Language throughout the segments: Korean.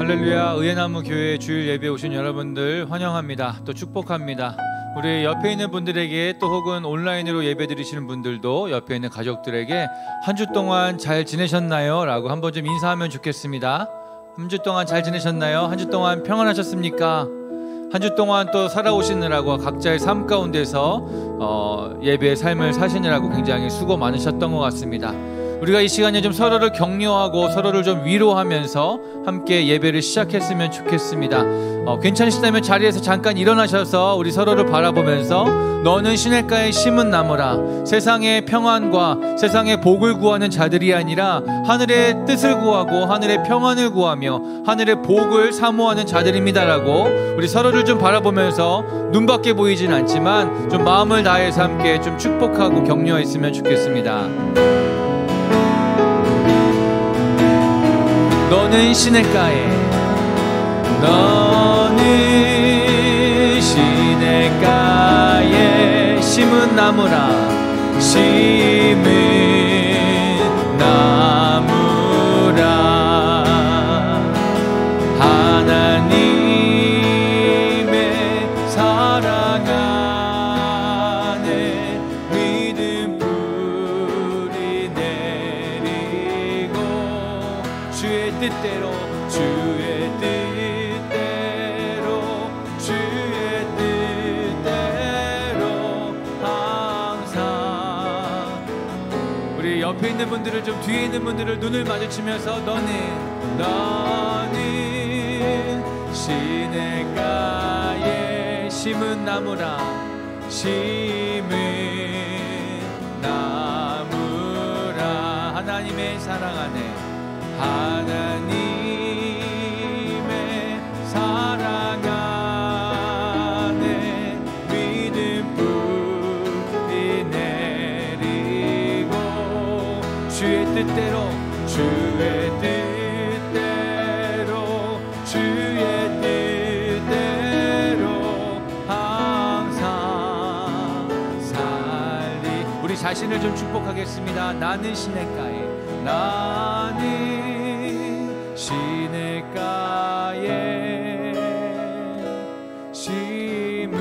할렐루야. 의예나무 교회 주일 예배에 오신 여러분들 환영합니다. 또 축복합니다. 우리 옆에 있는 분들에게 또 혹은 온라인으로 예배 드리시는 분들도 옆에 있는 가족들에게 한 주 동안 잘 지내셨나요? 라고 한번 좀 인사하면 좋겠습니다. 한 주 동안 잘 지내셨나요? 한 주 동안 평안하셨습니까? 한 주 동안 또 살아오시느라고 각자의 삶 가운데서 예배의 삶을 사시느라고 굉장히 수고 많으셨던 것 같습니다. 우리가 이 시간에 좀 서로를 격려하고 서로를 좀 위로하면서 함께 예배를 시작했으면 좋겠습니다. 괜찮으시다면 자리에서 잠깐 일어나셔서 우리 서로를 바라보면서 너는 시냇가에 심은 나무라. 세상의 평안과 세상의 복을 구하는 자들이 아니라 하늘의 뜻을 구하고 하늘의 평안을 구하며 하늘의 복을 사모하는 자들입니다라고 우리 서로를 좀 바라보면서 눈밖에 보이진 않지만 좀 마음을 다해서 함께 좀 축복하고 격려했으면 좋겠습니다. 너는 시냇가에 심은 나무라. 심은 나무라. 하나님의 사랑 안에 믿음 뿌리 내리고 주의 뜻대로 우리 옆에 있는 분들을 좀 뒤에 있는 분들을 눈을 마주치면서 너는 시냇가에 심은 나무라. 심은 나무라. 하나님의 사랑 안에 하나님의 사랑 안에 믿음 뿌리 내리고 주의 뜻대로 항상 살리. 우리 자신을 좀 축복하겠습니다. 나는 시냇가에 심은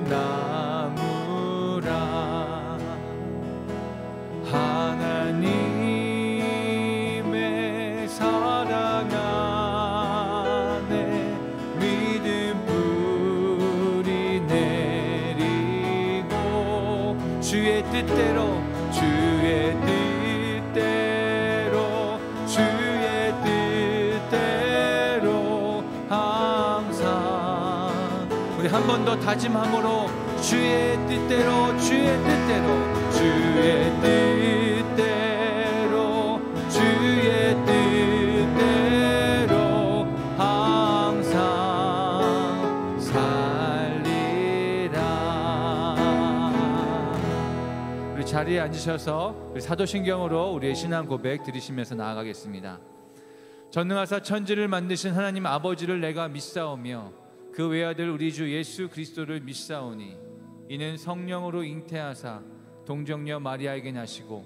나무라. 하나님의 사랑 안에 믿음 뿌리 내리고 주의 뜻대로 항상. 우리 한 번 더 다짐함으로 주의 뜻대로 항상 살리라. 우리 자리에 앉으셔서 우리 사도신경으로 우리의 신앙 고백 드리시면서 나아가겠습니다. 전능하사 천지를 만드신 하나님 아버지를 내가 믿사오며 그 외아들 우리 주 예수 그리스도를 믿사오니 이는 성령으로 잉태하사 동정녀 마리아에게 나시고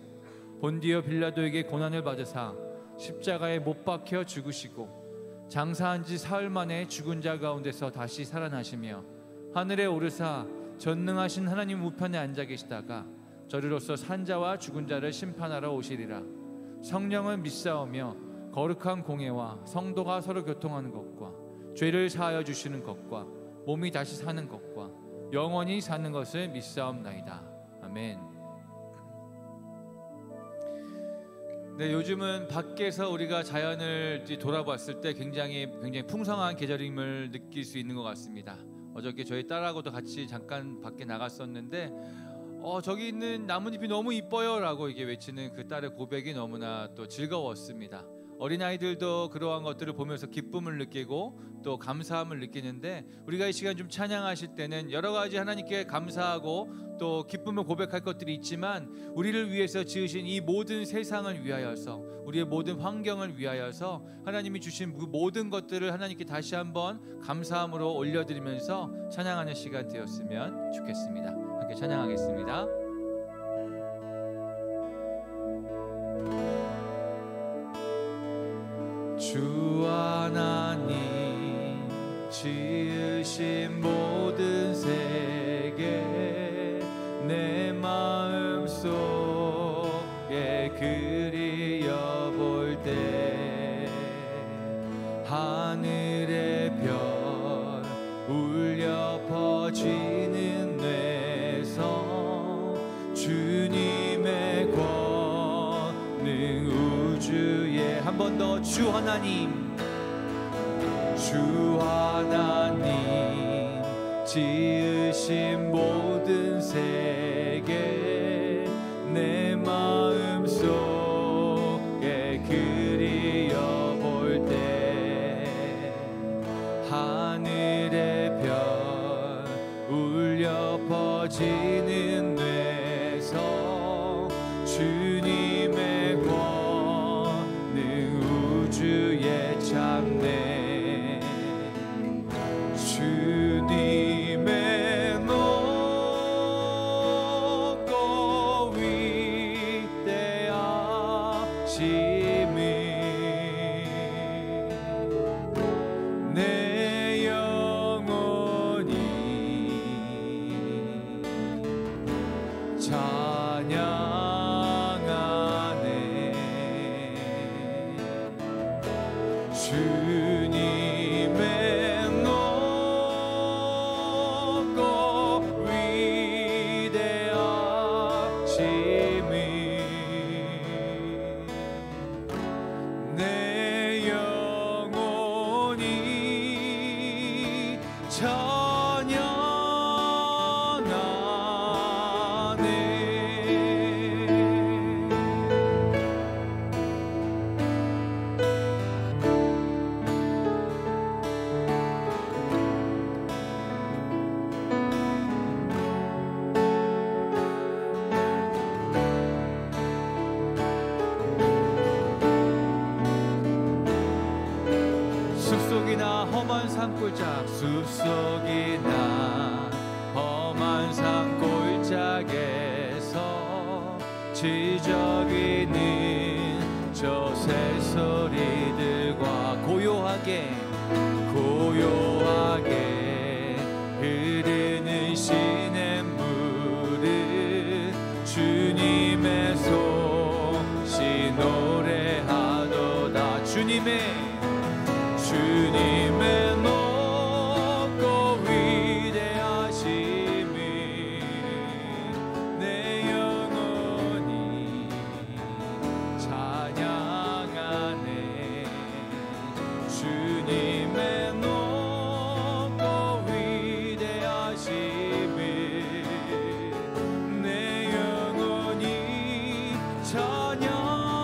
본디오 빌라도에게 고난을 받으사 십자가에 못 박혀 죽으시고 장사한 지 사흘 만에 죽은 자 가운데서 다시 살아나시며 하늘에 오르사 전능하신 하나님 우편에 앉아 계시다가 저리로서 산 자와 죽은 자를 심판하러 오시리라. 성령은 믿사오며 거룩한 공예와 성도가 서로 교통하는 것과 죄를 사하여 주시는 것과 몸이 다시 사는 것과 영원히 사는 것을 믿사옵나이다. 아멘. 네, 요즘은 밖에서 우리가 자연을 돌아봤을 때 굉장히 풍성한 계절임을 느낄 수 있는 것 같습니다. 어저께 저희 딸하고도 같이 잠깐 밖에 나갔었는데 저기 있는 나뭇잎이 너무 이뻐요 라고 이게 외치는 그 딸의 고백이 너무나 또 즐거웠습니다. 어린아이들도 그러한 것들을 보면서 기쁨을 느끼고 또 감사함을 느끼는데 우리가 이 시간 좀 찬양하실 때는 여러 가지 하나님께 감사하고 또 기쁨을 고백할 것들이 있지만 우리를 위해서 지으신 이 모든 세상을 위하여서 우리의 모든 환경을 위하여서 하나님이 주신 그 모든 것들을 하나님께 다시 한번 감사함으로 올려드리면서 찬양하는 시간 되었으면 좋겠습니다. 함께 찬양하겠습니다. 주 하나님 지으신 모든 세계 내 마음속에 그리워볼 때 하늘의 별 울려 퍼지는 뇌성 주님의 권능 우주에 한 번 더 주 하나님 지으신 모든 세계 내 마음속에 그리워볼 때 하늘의 별 울려 퍼지는 뇌성 주님의 권능 우주에 참네 주님의 높고 위대하심이 내 영혼이 찬양하네 주님의 높고 위대하심이 내 영혼이 숲속이나 험한 산골짝 숲속이나 험한 산골짝에서 지저귀는 저 새소리들과 고요하게 흐르는 시냇물을 주님의 솜씨 노래하도다 주님의 높고 위대하심이 내 영혼이 찬양하네 주님의 높고 위대하심이 내 영혼이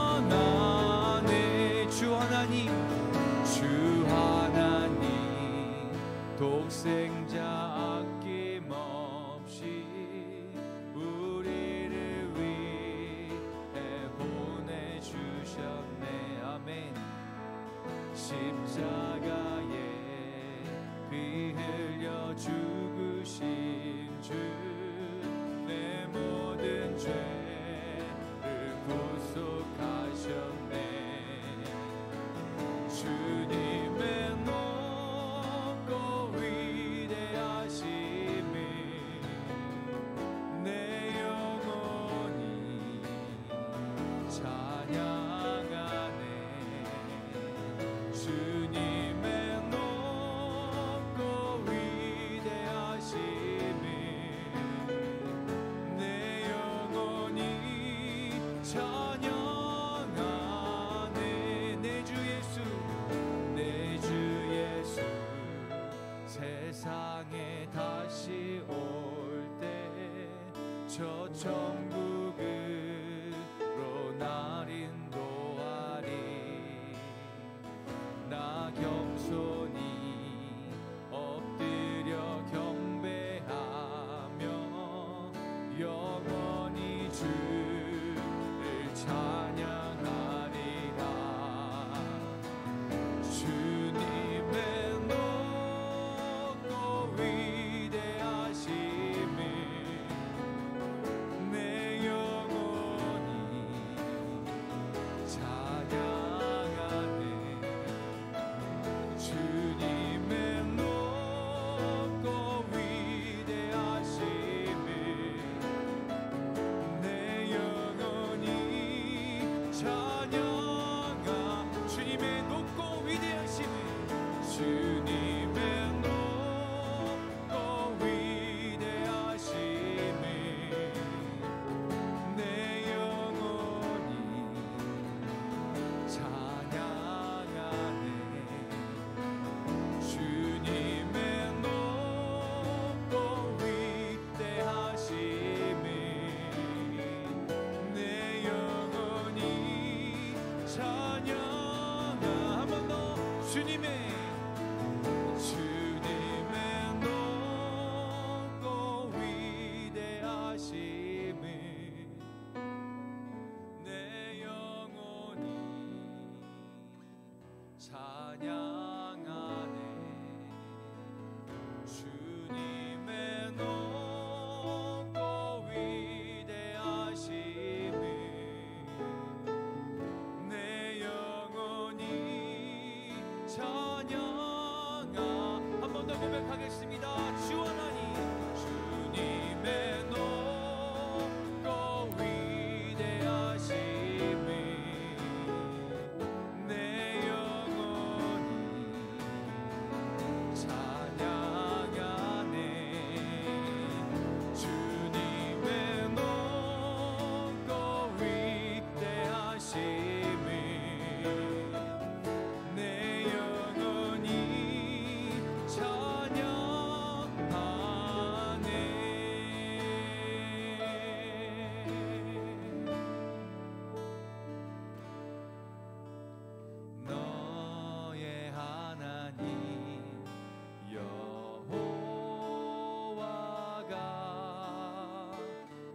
찬양하네 주 하나님 독생자 아낌없이 우리를 위해 보내주셨네 아멘 십자가에 피 흘려 죽으신 주 내 모든 죄를 구속하셨네 주님의 내 영혼이 찬양하네 주님의 높고 위대하심이 내 영혼이 찬양하네 내 주 예수 세상에 다시 올 때 저 천국으로 날 인도하리 나 겸손히 엎드려 경배하며 영원히 주를 찬양하리라 주님의 높고 위대하심이 내 높고 위대하심을 내 영혼이 찬양하네. 주님의 높고 위대하심을 내 영혼이 찬양하. 한 번 더 고백하겠습니다. 주 하나님, 주님의 높고 위대하심을 내 영혼이 찬양하네. 주님의 높고 위대하심을 내 영혼이 찬양하네. 너의 하나님 여호와가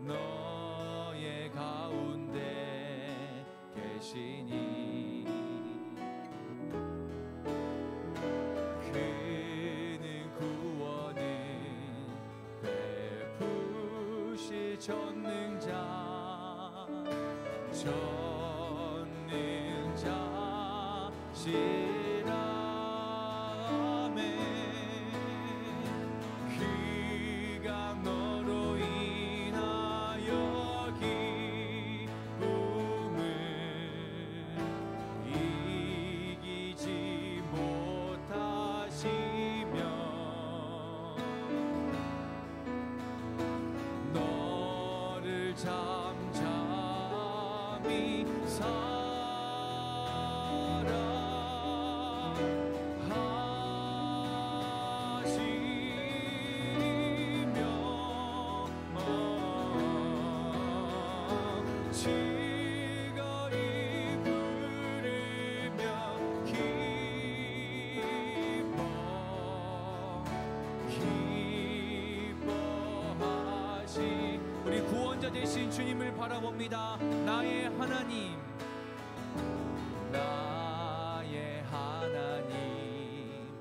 너의 가운데 계시니 그는 구원을 베푸실 전능자시라네. 그가 너로 인하여 기쁨을 이기지 못하시며 너를 잠잠히 우리 구원자 되신 주님을 바라봅니다. 나의 하나님, 나의 하나님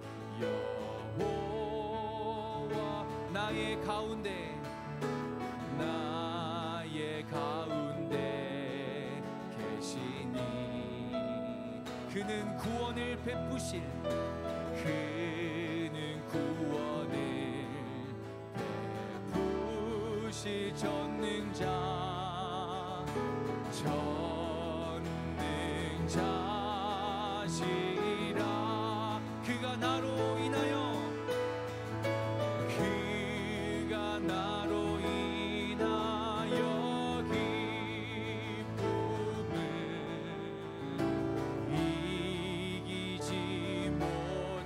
여호와 나의 가운데 계시니 그는 구원을 베푸실 전능자시라. 그가 나로 인하여 기쁨을 이기지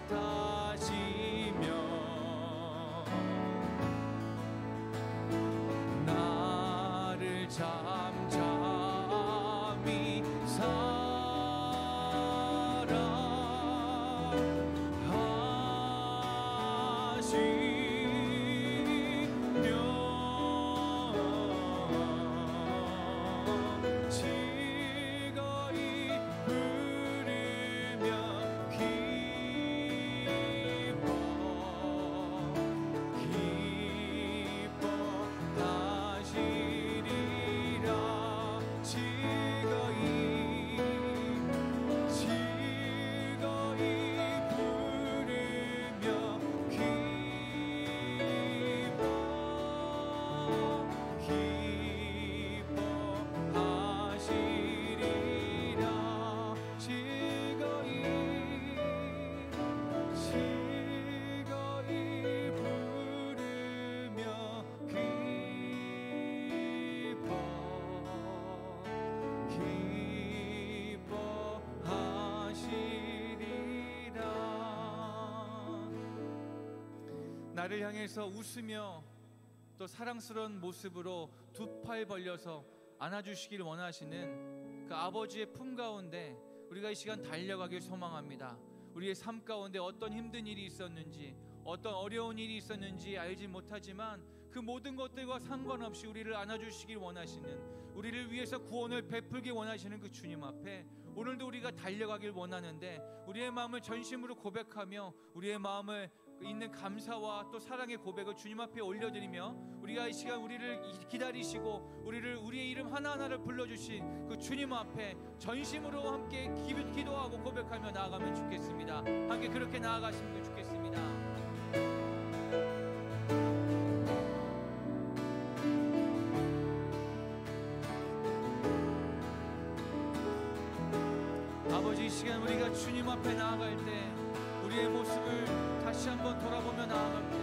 못하시며 나를 잠잠히 나를 향해서 웃으며 또 사랑스러운 모습으로 두 팔 벌려서 안아주시길 원하시는 그 아버지의 품 가운데 우리가 이 시간 달려가길 소망합니다. 우리의 삶 가운데 어떤 힘든 일이 있었는지, 어떤 어려운 일이 있었는지 알지 못하지만 그 모든 것들과 상관없이 우리를 안아주시길 원하시는, 우리를 위해서 구원을 베풀기 원하시는 그 주님 앞에 오늘도 우리가 달려가길 원하는데, 우리의 마음을 전심으로 고백하며 우리의 마음을 있는 감사와 또 사랑의 고백을 주님 앞에 올려드리며, 우리가 이 시간 우리를 기다리시고 우리의 이름 하나하나를 불러주신 그 주님 앞에 전심으로 함께 기도하고 고백하며 나아가면 좋겠습니다. 함께 그렇게 나아가시면 좋겠습니다. 아버지, 이 시간 우리가 주님 앞에 나아갈 때 우리의 모습을 다시 한번 돌아보며 나아갈 때,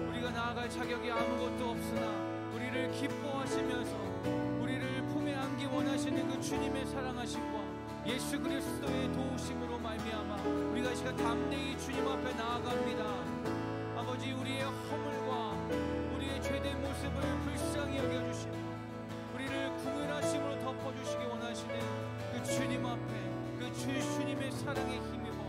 우리가 나아갈 자격이 아무것도 없으나 우리를 기뻐하시면서 우리를 품에 안기 원하시는 그 주님의 사랑하심과 예수 그리스도의 도우심으로 말미암아 우리가 이 시간 담대히 주님 앞에 나아갑니다. 아버지, 우리의 허물과 우리의 죄된 모습을 불쌍히 여겨주시고 우리를 궁휼하심으로 덮어주시기 원하시는 그 주님 앞에 그 주님의 사랑에 힘입어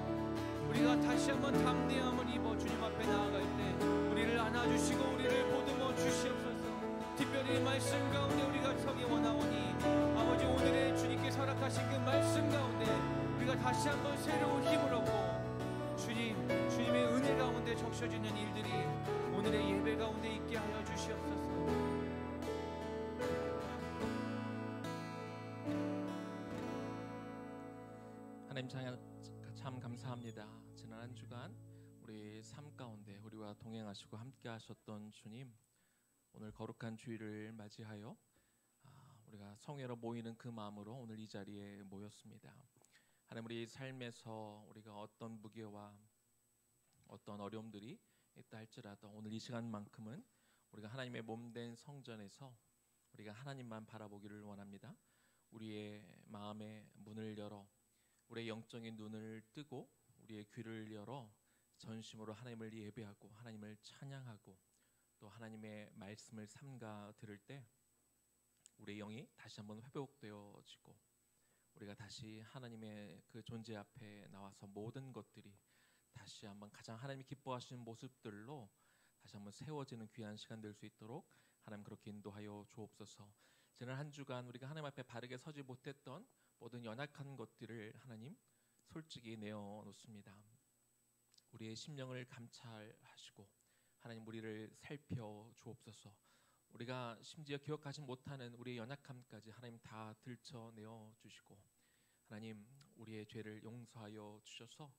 우리가 다시 한번 담대함을 입어 주님 앞에 나아갈 때 우리를 안아주시고 우리를 보듬어 주시옵소서. 특별히 말씀 가운데 우리가 서기 원하오니 아버지, 오늘의 주님께 허락하신 그 말씀 가운데 우리가 다시 한번 새로운 힘을 얻고 주님의 은혜 가운데 적셔지는 일들이 오늘의 예배 가운데 있게 하여 주시옵소서. 하나님 참 감사합니다. 지난 한 주간 우리 삶 가운데 우리와 동행하시고 함께 하셨던 주님, 오늘 거룩한 주일을 맞이하여 우리가 성회로 모이는 그 마음으로 오늘 이 자리에 모였습니다. 하나님, 우리 삶에서 우리가 어떤 무게와 어떤 어려움들이 있다 할지라도 오늘 이 시간만큼은 우리가 하나님의 몸된 성전에서 우리가 하나님만 바라보기를 원합니다. 우리의 마음의 문을 열어 우리의 영적인 눈을 뜨고 우리의 귀를 열어 전심으로 하나님을 예배하고 하나님을 찬양하고 또 하나님의 말씀을 삼가 들을 때 우리의 영이 다시 한번 회복되어지고 우리가 다시 하나님의 그 존재 앞에 나와서 모든 것들이 다시 한번 가장 하나님이 기뻐하시는 모습들로 다시 한번 세워지는 귀한 시간 될 수 있도록 하나님 그렇게 인도하여 주옵소서. 지난 한 주간 우리가 하나님 앞에 바르게 서지 못했던 모든 연약한 것들을 하나님 솔직히 내어놓습니다. 우리의 심령을 감찰하시고 하나님 우리를 살펴 주옵소서. 우리가 심지어 기억하지 못하는 우리의 연약함까지 하나님 다 들춰내어 주시고 하나님 우리의 죄를 용서하여 주셔서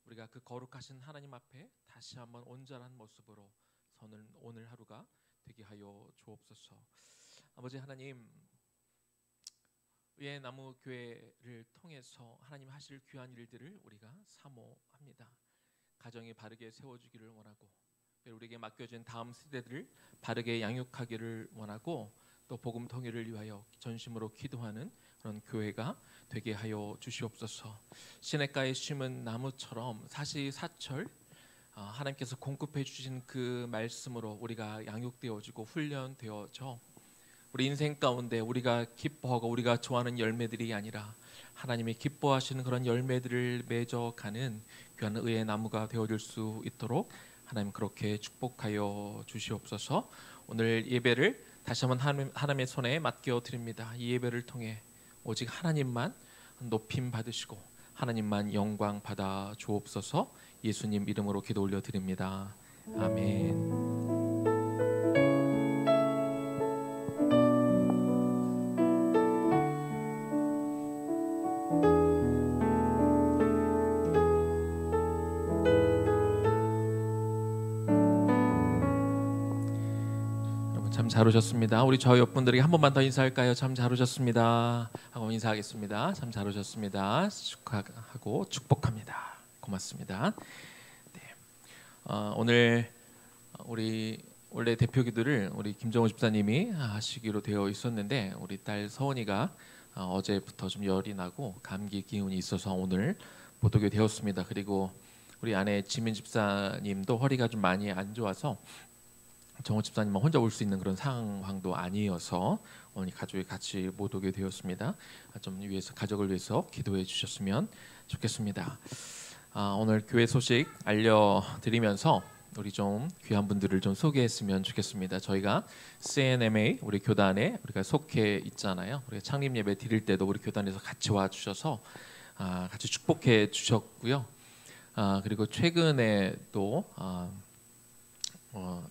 우리가 그 거룩하신 하나님 앞에 다시 한번 온전한 모습으로 서는 오늘 하루가 되게 하여 주옵소서. 아버지 하나님, 의 나무 교회를 통해서 하나님 하실 귀한 일들을 우리가 사모합니다. 가정이 바르게 세워주기를 원하고 우리에게 맡겨진 다음 세대들을 바르게 양육하기를 원하고 또 복음 통일을 위하여 전심으로 기도하는 그런 교회가 되게 하여 주시옵소서. 시냇가에 심은 나무처럼 사시사철 하나님께서 공급해 주신 그 말씀으로 우리가 양육되어지고 훈련되어져 우리 인생 가운데 우리가 기뻐하고 우리가 좋아하는 열매들이 아니라 하나님이 기뻐하시는 그런 열매들을 맺어가는 귀한 의의 나무가 되어질 수 있도록 하나님 그렇게 축복하여 주시옵소서. 오늘 예배를 다시 한번 하나님의 손에 맡겨드립니다. 이 예배를 통해 오직 하나님만 높임 받으시고 하나님만 영광 받아 주옵소서. 예수님 이름으로 기도 올려드립니다. 아멘. 잘 오셨습니다. 우리 저 옆분들에게 한 번만 더 인사할까요? 참 잘 오셨습니다 하고 인사하겠습니다. 참 잘 오셨습니다. 축하하고 축복합니다. 고맙습니다. 네. 오늘 우리 원래 대표 기도를 우리 김정호 집사님이 하시기로 되어 있었는데 우리 딸 서원이가 어제부터 좀 열이 나고 감기 기운이 있어서 오늘 못 오게 되었습니다. 그리고 우리 아내 지민 집사님도 허리가 좀 많이 안 좋아서 정호 집사님은 혼자 올 수 있는 그런 상황도 아니어서 오늘 가족이 같이 못 오게 되었습니다. 좀 위해서 가족을 위해서 기도해 주셨으면 좋겠습니다. 오늘 교회 소식 알려드리면서 우리 좀 귀한 분들을 좀 소개했으면 좋겠습니다. 저희가 CNMA 우리 교단에 우리가 속해 있잖아요. 우리가 창립 예배 드릴 때도 우리 교단에서 같이 와 주셔서 같이 축복해 주셨고요. 그리고 최근에 또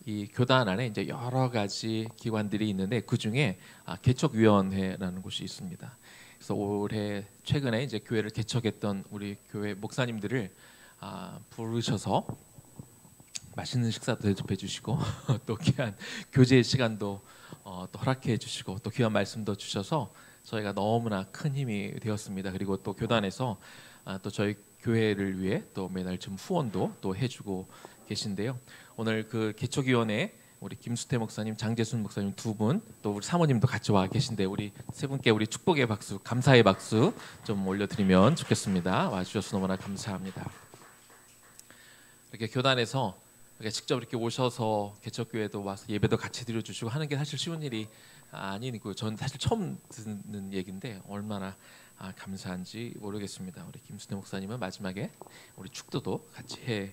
이 교단 안에 이제 여러 가지 기관들이 있는데 그 중에 개척위원회라는 곳이 있습니다. 그래서 올해 최근에 이제 교회를 개척했던 우리 교회 목사님들을 부르셔서 맛있는 식사도 대접해 주시고 또 귀한 교제 시간도 또 허락해 주시고 또 귀한 말씀도 주셔서 저희가 너무나 큰 힘이 되었습니다. 그리고 또 교단에서 또 저희 교회를 위해 또 매달 좀 후원도 또 해주고 계신데요. 오늘 그 개척위원회 우리 김수태 목사님, 장재순 목사님 두 분, 또 우리 사모님도 같이 와 계신데 우리 세 분께 우리 축복의 박수, 감사의 박수 좀 올려드리면 좋겠습니다. 와주셔서 너무나 감사합니다. 이렇게 교단에서 이렇게 직접 이렇게 오셔서 개척교회도 와서 예배도 같이 드려주시고 하는 게 사실 쉬운 일이 아니고 저는 사실 처음 듣는 얘기인데 얼마나 감사한지 모르겠습니다. 우리 김수태 목사님은 마지막에 우리 축도도 같이 해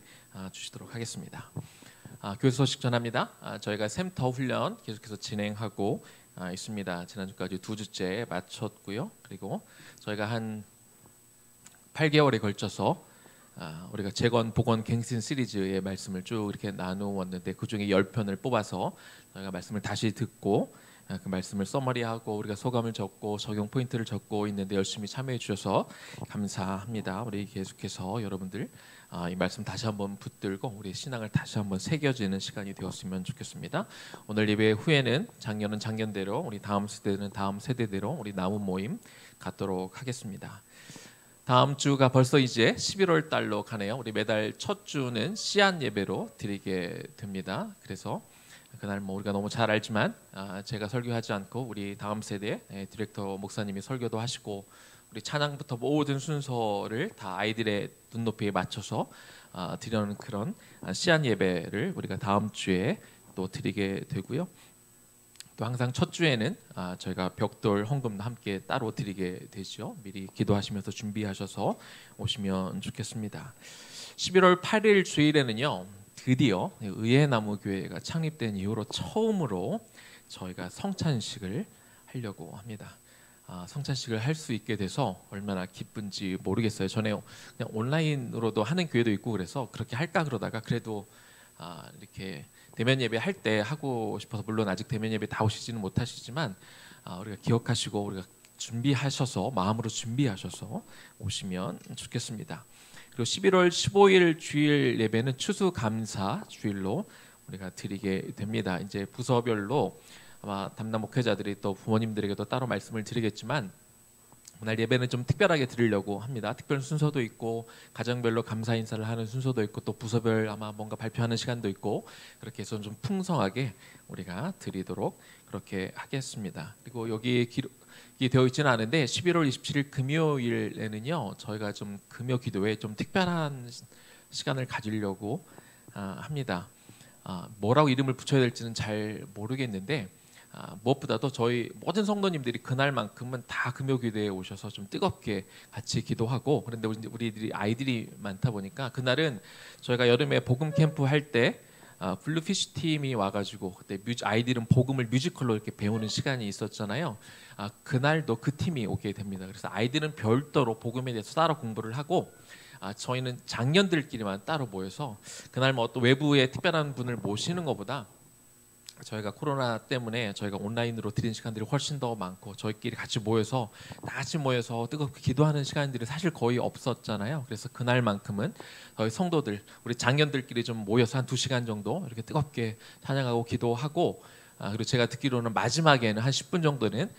주시도록 하겠습니다. 교회 소식 전합니다. 저희가 샘터 훈련 계속해서 진행하고 있습니다. 지난주까지 2주째 마쳤고요. 그리고 저희가 한 8개월에 걸쳐서 우리가 재건 복원 갱신 시리즈의 말씀을 쭉 이렇게 나누었는데 그 중에 10편을 뽑아서 저희가 말씀을 다시 듣고 그 말씀을 서머리하고 우리가 소감을 적고 적용 포인트를 적고 있는데 열심히 참여해 주셔서 감사합니다. 우리 계속해서 여러분들 이 말씀 다시 한번 붙들고 우리 신앙을 다시 한번 새겨지는 시간이 되었으면 좋겠습니다. 오늘 예배 후에는 작년은 작년대로 우리 다음 세대는 다음 세대대로 우리 나무 모임 갖도록 하겠습니다. 다음 주가 벌써 이제 11월 달로 가네요. 우리 매달 첫 주는 씨앗 예배로 드리게 됩니다. 그래서 그날 뭐 우리가 너무 잘 알지만 제가 설교하지 않고 우리 다음 세대 디렉터 목사님이 설교도 하시고 우리 찬양부터 모든 순서를 다 아이들의 눈높이에 맞춰서 드리는 그런 씨앗 예배를 우리가 다음 주에 또 드리게 되고요. 또 항상 첫 주에는 저희가 벽돌 헌금도 함께 따로 드리게 되죠. 미리 기도하시면서 준비하셔서 오시면 좋겠습니다. 11월 8일 주일에는요. 드디어 의회나무 교회가 창립된 이후로 처음으로 저희가 성찬식을 하려고 합니다. 성찬식을 할 수 있게 돼서 얼마나 기쁜지 모르겠어요. 전에 그냥 온라인으로도 하는 교회도 있고 그래서 그렇게 할까 그러다가 그래도 이렇게 대면 예배 할 때 하고 싶어서 물론 아직 대면 예배 다 오시지는 못하시지만 우리가 기억하시고 우리가 준비하셔서 마음으로 준비하셔서 오시면 좋겠습니다. 그리고 11월 15일 주일 예배는 추수감사 주일로 우리가 드리게 됩니다. 이제 부서별로 아마 담당 목회자들이 또 부모님들에게도 따로 말씀을 드리겠지만 오늘 예배는 좀 특별하게 드리려고 합니다. 특별 순서도 있고 가정별로 감사 인사를 하는 순서도 있고 또 부서별 아마 뭔가 발표하는 시간도 있고 그렇게 해서 좀 풍성하게 우리가 드리도록 그렇게 하겠습니다. 그리고 여기에 기록이 되어 있지는 않은데 11월 27일 금요일에는요 저희가 좀 금요 기도에 좀 특별한 시간을 가지려고 합니다. 뭐라고 이름을 붙여야 될지는 잘 모르겠는데 무엇보다도 저희 모든 성도님들이 그날만큼은 다 금요 기도에 오셔서 좀 뜨겁게 같이 기도하고 그런데 우리들이 아이들이 많다 보니까 그날은 저희가 여름에 복음 캠프 할 때 블루피쉬 팀이 와가지고 그때 아이들은 복음을 뮤지컬로 이렇게 배우는 시간이 있었잖아요. 그날도 그 팀이 오게 됩니다. 그래서 아이들은 별도로 복음에 대해서 따로 공부를 하고 저희는 장년들끼리만 따로 모여서 그날 뭐 또 외부의 특별한 분을 모시는 것보다 저희가 코로나 때문에 저희가 온라인으로 드린 시간들이 훨씬 더 많고 저희끼리 같이 모여서 다 같이 모여서 뜨겁게 기도하는 시간들이 사실 거의 없었잖아요. 그래서 그날만큼은 저희 성도들 우리 장년들끼리 좀 모여서 한 2시간 정도 이렇게 뜨겁게 찬양하고 기도하고 그리고 제가 듣기로는 마지막에는 한 10분 정도는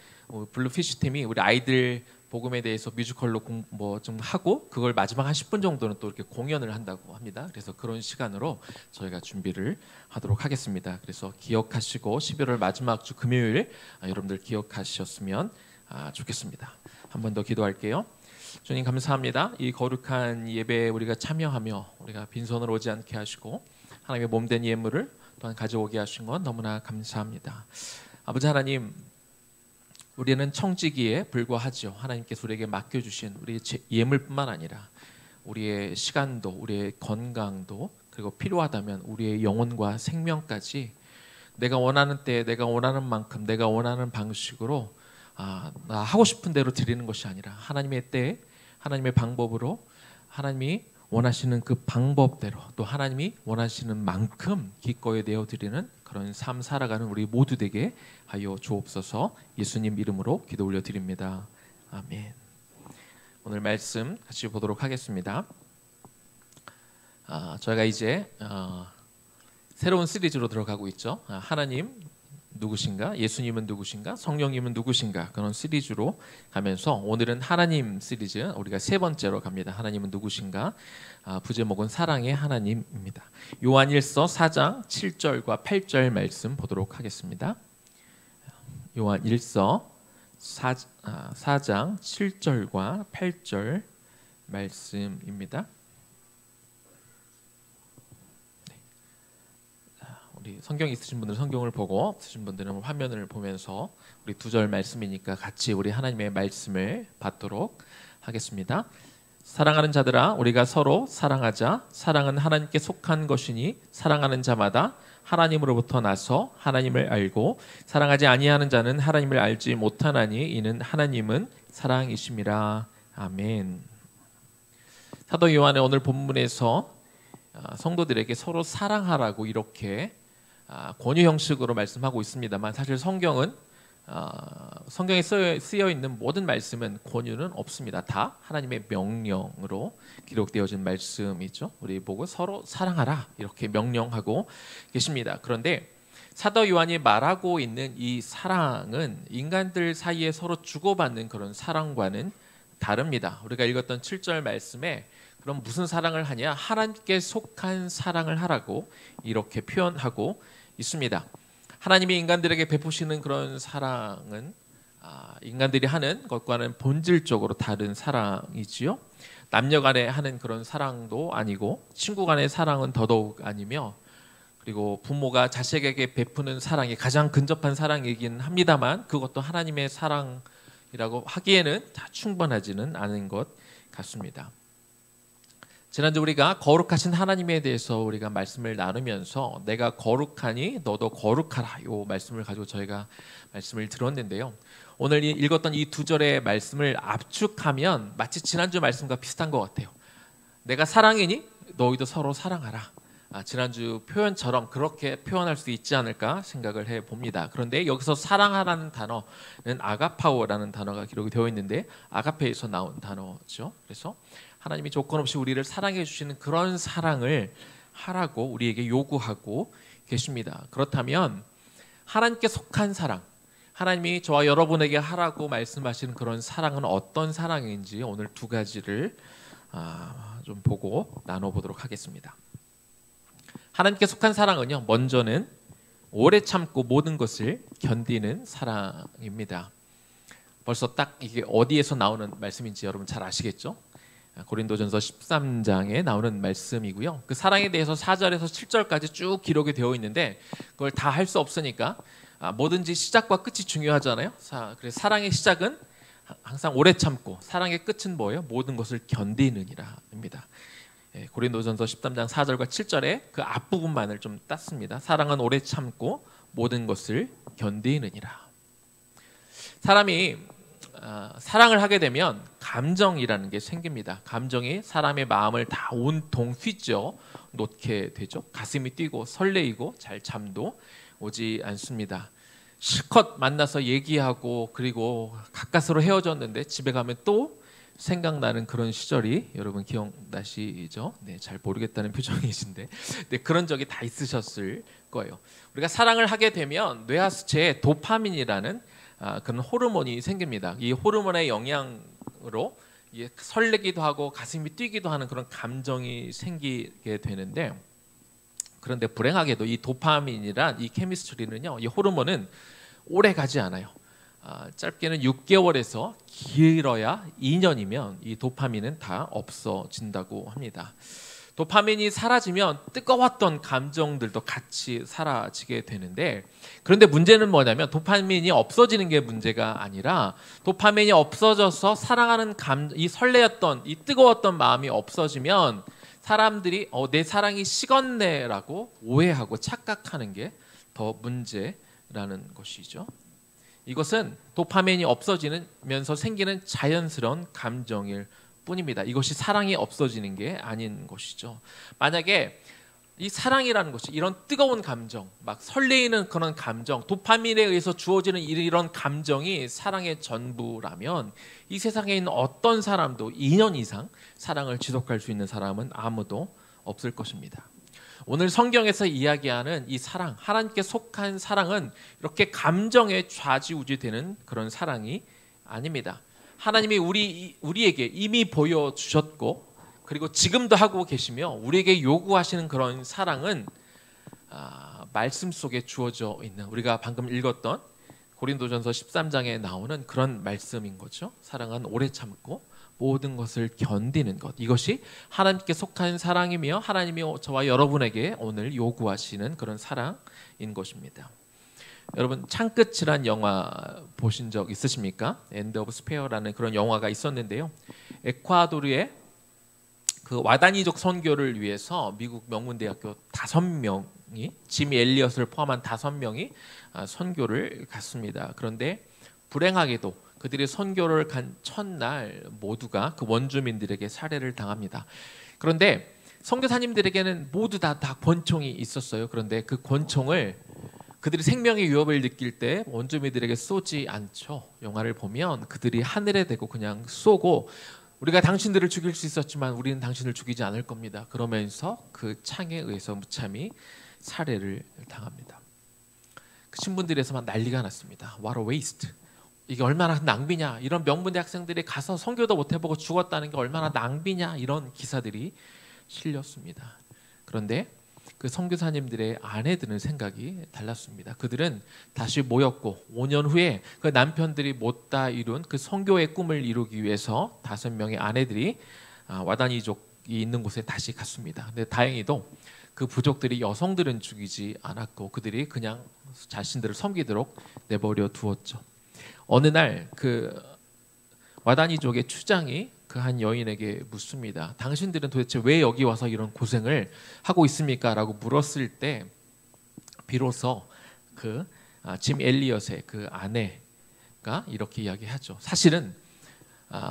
블루피쉬 팀이 우리 아이들 복음에 대해서 뮤지컬로 뭐 좀 하고 그걸 마지막 한 10분 정도는 또 이렇게 공연을 한다고 합니다. 그래서 그런 시간으로 저희가 준비를 하도록 하겠습니다. 그래서 기억하시고 11월 마지막 주 금요일 여러분들 기억하셨으면 좋겠습니다. 한 번 더 기도할게요. 주님 감사합니다. 이 거룩한 예배에 우리가 참여하며 우리가 빈손으로 오지 않게 하시고 하나님의 몸된 예물을 또한 가져오게 하신 건 너무나 감사합니다. 아버지 하나님 우리는 청지기에 불과하죠. 하나님께서 우리에게 맡겨주신 우리 예물뿐만 아니라 우리의 시간도, 우리의 건강도, 그리고 필요하다면 우리의 영혼과 생명까지 내가 원하는 때, 내가 원하는 만큼, 내가 원하는 방식으로 나 하고 싶은 대로 드리는 것이 아니라 하나님의 때, 하나님의 방법으로, 하나님이 원하시는 그 방법대로, 또 하나님이 원하시는 만큼 기꺼이 내어 드리는 그런 삶 살아가는 우리 모두 되게 하여 주옵소서. 예수님 이름으로 기도 올려드립니다. 아멘. 오늘 말씀 같이 보도록 하겠습니다. 저희가 이제 새로운 시리즈로 들어가고 있죠. 하나님 누구신가? 예수님은 누구신가? 성령님은 누구신가? 그런 시리즈로 가면서 오늘은 하나님 시리즈 우리가 세 번째로 갑니다. 하나님은 누구신가? 부제목은 사랑의 하나님입니다. 요한일서 4장 7절과 8절 말씀 보도록 하겠습니다. 요한일서 4장 7절과 8절 말씀입니다. 우리 성경 있으신 분들은 성경을 보고, 없으신 분들은 화면을 보면서 우리 두 절 말씀이니까 같이 우리 하나님의 말씀을 받도록 하겠습니다. 사랑하는 자들아, 우리가 서로 사랑하자. 사랑은 하나님께 속한 것이니 사랑하는 자마다 하나님으로부터 나서 하나님을 알고, 사랑하지 아니하는 자는 하나님을 알지 못하나니 이는 하나님은 사랑이심이라. 아멘. 사도 요한의 오늘 본문에서 성도들에게 서로 사랑하라고 이렇게 권유 형식으로 말씀하고 있습니다만, 사실 성경에 쓰여 있는 모든 말씀은 권유는 없습니다. 다 하나님의 명령으로 기록되어진 말씀이죠. 우리 보고 서로 사랑하라 이렇게 명령하고 계십니다. 그런데 사도 요한이 말하고 있는 이 사랑은 인간들 사이에 서로 주고받는 그런 사랑과는 다릅니다. 우리가 읽었던 7절 말씀에 그럼 무슨 사랑을 하냐? 하나님께 속한 사랑을 하라고 이렇게 표현하고 있습니다. 하나님이 인간들에게 베푸시는 그런 사랑은 인간들이 하는 것과는 본질적으로 다른 사랑이지요. 남녀 간에 하는 그런 사랑도 아니고, 친구 간의 사랑은 더더욱 아니며, 그리고 부모가 자식에게 베푸는 사랑이 가장 근접한 사랑이긴 합니다만, 그것도 하나님의 사랑이라고 하기에는 다 충분하지는 않은 것 같습니다. 지난주 우리가 거룩하신 하나님에 대해서 우리가 말씀을 나누면서 내가 거룩하니 너도 거룩하라, 이 말씀을 가지고 저희가 말씀을 들었는데요. 오늘 읽었던 이 두 절의 말씀을 압축하면 마치 지난주 말씀과 비슷한 것 같아요. 내가 사랑이니 너희도 서로 사랑하라. 지난주 표현처럼 그렇게 표현할 수 있지 않을까 생각을 해봅니다. 그런데 여기서 사랑하라는 단어는 아가파오라는 단어가 기록이 되어 있는데, 아가페에서 나온 단어죠. 그래서 하나님이 조건 없이 우리를 사랑해 주시는 그런 사랑을 하라고 우리에게 요구하고 계십니다. 그렇다면 하나님께 속한 사랑, 하나님이 저와 여러분에게 하라고 말씀하시는 그런 사랑은 어떤 사랑인지 오늘 두 가지를 좀 보고 나눠보도록 하겠습니다. 하나님께 속한 사랑은요, 먼저는 오래 참고 모든 것을 견디는 사랑입니다. 벌써 딱 이게 어디에서 나오는 말씀인지 여러분 잘 아시겠죠? 고린도전서 13장에 나오는 말씀이고요. 그 사랑에 대해서 4절에서 7절까지 쭉 기록이 되어 있는데 그걸 다 할 수 없으니까 뭐든지 시작과 끝이 중요하잖아요. 그래서 사랑의 시작은 항상 오래 참고, 사랑의 끝은 뭐예요? 모든 것을 견디는이라입니다. 고린도전서 13장 4절과 7절에 그 앞부분만을 좀 땄습니다. 사랑은 오래 참고 모든 것을 견디느니라. 사람이 사랑을 하게 되면 감정이라는 게 생깁니다. 감정이 사람의 마음을 다 온통 휘저 놓게 되죠. 가슴이 뛰고 설레이고 잘 잠도 오지 않습니다. 실컷 만나서 얘기하고 그리고 가까스로 헤어졌는데 집에 가면 또 생각나는 그런 시절이 여러분 기억나시죠? 네, 잘 모르겠다는 표정이신데 네, 그런 적이 다 있으셨을 거예요. 우리가 사랑을 하게 되면 뇌하수체에 도파민이라는 그런 호르몬이 생깁니다. 이 호르몬의 영향으로 설레기도 하고 가슴이 뛰기도 하는 그런 감정이 생기게 되는데, 그런데 불행하게도 이 도파민이란 이 케미스트리는요, 이 호르몬은 오래 가지 않아요. 짧게는 6개월에서 길어야 2년이면 이 도파민은 다 없어진다고 합니다. 도파민이 사라지면 뜨거웠던 감정들도 같이 사라지게 되는데, 그런데 문제는 뭐냐면 도파민이 없어지는 게 문제가 아니라 도파민이 없어져서 사랑하는 이 설레었던 이 뜨거웠던 마음이 없어지면 사람들이 내 사랑이 식었네라고 오해하고 착각하는 게 더 문제라는 것이죠. 이것은 도파민이 없어지면서 생기는 자연스러운 감정일 뿐입니다. 이것이 사랑이 없어지는 게 아닌 것이죠. 만약에 이 사랑이라는 것이 이런 뜨거운 감정, 막 설레이는 그런 감정, 도파민에 의해서 주어지는 이런 감정이 사랑의 전부라면 이 세상에 있는 어떤 사람도 2년 이상 사랑을 지속할 수 있는 사람은 아무도 없을 것입니다. 오늘 성경에서 이야기하는 이 사랑, 하나님께 속한 사랑은 이렇게 감정에 좌지우지되는 그런 사랑이 아닙니다. 하나님이 우리에게 이미 보여주셨고, 그리고 지금도 하고 계시며 우리에게 요구하시는 그런 사랑은 말씀 속에 주어져 있는, 우리가 방금 읽었던 고린도전서 13장에 나오는 그런 말씀인 거죠. 사랑은 오래 참고 모든 것을 견디는 것, 이것이 하나님께 속한 사랑이며 하나님이 저와 여러분에게 오늘 요구하시는 그런 사랑인 것입니다. 여러분, 창끝이란 영화 보신 적 있으십니까? 엔드 오브 스페어라는 그런 영화가 있었는데요. 에콰도르의 그 와다니족 선교를 위해서 미국 명문대학교 5명이, 짐 엘리엇을 포함한 5명이 선교를 갔습니다. 그런데 불행하게도 그들이 선교를 간 첫날 모두가 그 원주민들에게 살해를 당합니다. 그런데 선교사님들에게는 모두 다 권총이 있었어요. 그런데 그 권총을 그들이 생명의 위협을 느낄 때 원주민들에게 쏘지 않죠. 영화를 보면 그들이 하늘에 대고 그냥 쏘고, 우리가 당신들을 죽일 수 있었지만 우리는 당신을 죽이지 않을 겁니다. 그러면서 그 창에 의해서 무참히 살해를 당합니다. 그 신문들에서만 난리가 났습니다. What a waste. 이게 얼마나 낭비냐. 이런 명문대 학생들이 가서 선교도 못 해보고 죽었다는 게 얼마나 낭비냐. 이런 기사들이 실렸습니다. 그런데 그 선교사님들의 아내들은 생각이 달랐습니다. 그들은 다시 모였고 5년 후에 그 남편들이 못다 이룬 그 선교의 꿈을 이루기 위해서 5명의 아내들이 와다니족이 있는 곳에 다시 갔습니다. 근데 다행히도 그 부족들이 여성들은 죽이지 않았고 그들이 그냥 자신들을 섬기도록 내버려 두었죠. 어느 날 그 와다니족의 추장이 그 한 여인에게 묻습니다. 당신들은 도대체 왜 여기 와서 이런 고생을 하고 있습니까? 라고 물었을 때 비로소 그 짐 엘리엇의 그 아내가 이렇게 이야기하죠. 사실은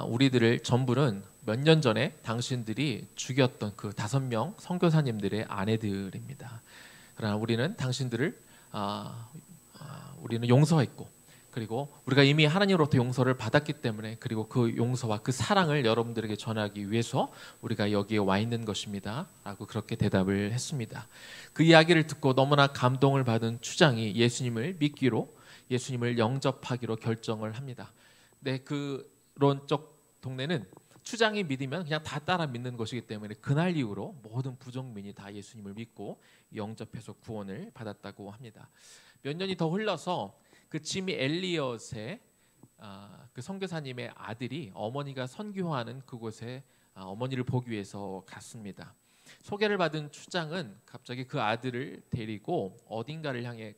우리들을 전부는 몇 년 전에 당신들이 죽였던 그 5명 선교사님들의 아내들입니다. 그러나 우리는 당신들을 우리는 용서했고, 그리고 우리가 이미 하나님으로부터 용서를 받았기 때문에, 그리고 그 용서와 그 사랑을 여러분들에게 전하기 위해서 우리가 여기에 와 있는 것입니다 라고 그렇게 대답을 했습니다. 그 이야기를 듣고 너무나 감동을 받은 추장이 예수님을 믿기로, 예수님을 영접하기로 결정을 합니다. 네, 그런 쪽 동네는 추장이 믿으면 그냥 다 따라 믿는 것이기 때문에 그날 이후로 모든 부족민이 다 예수님을 믿고 영접해서 구원을 받았다고 합니다. 몇 년이 더 흘러서 그 짐 엘리엇의 그 선교사님의 아들이 어머니가 선교하는 그곳에 어머니를 보기 위해서 갔습니다. 소개를 받은 추장은 갑자기 그 아들을 데리고 어딘가를 향해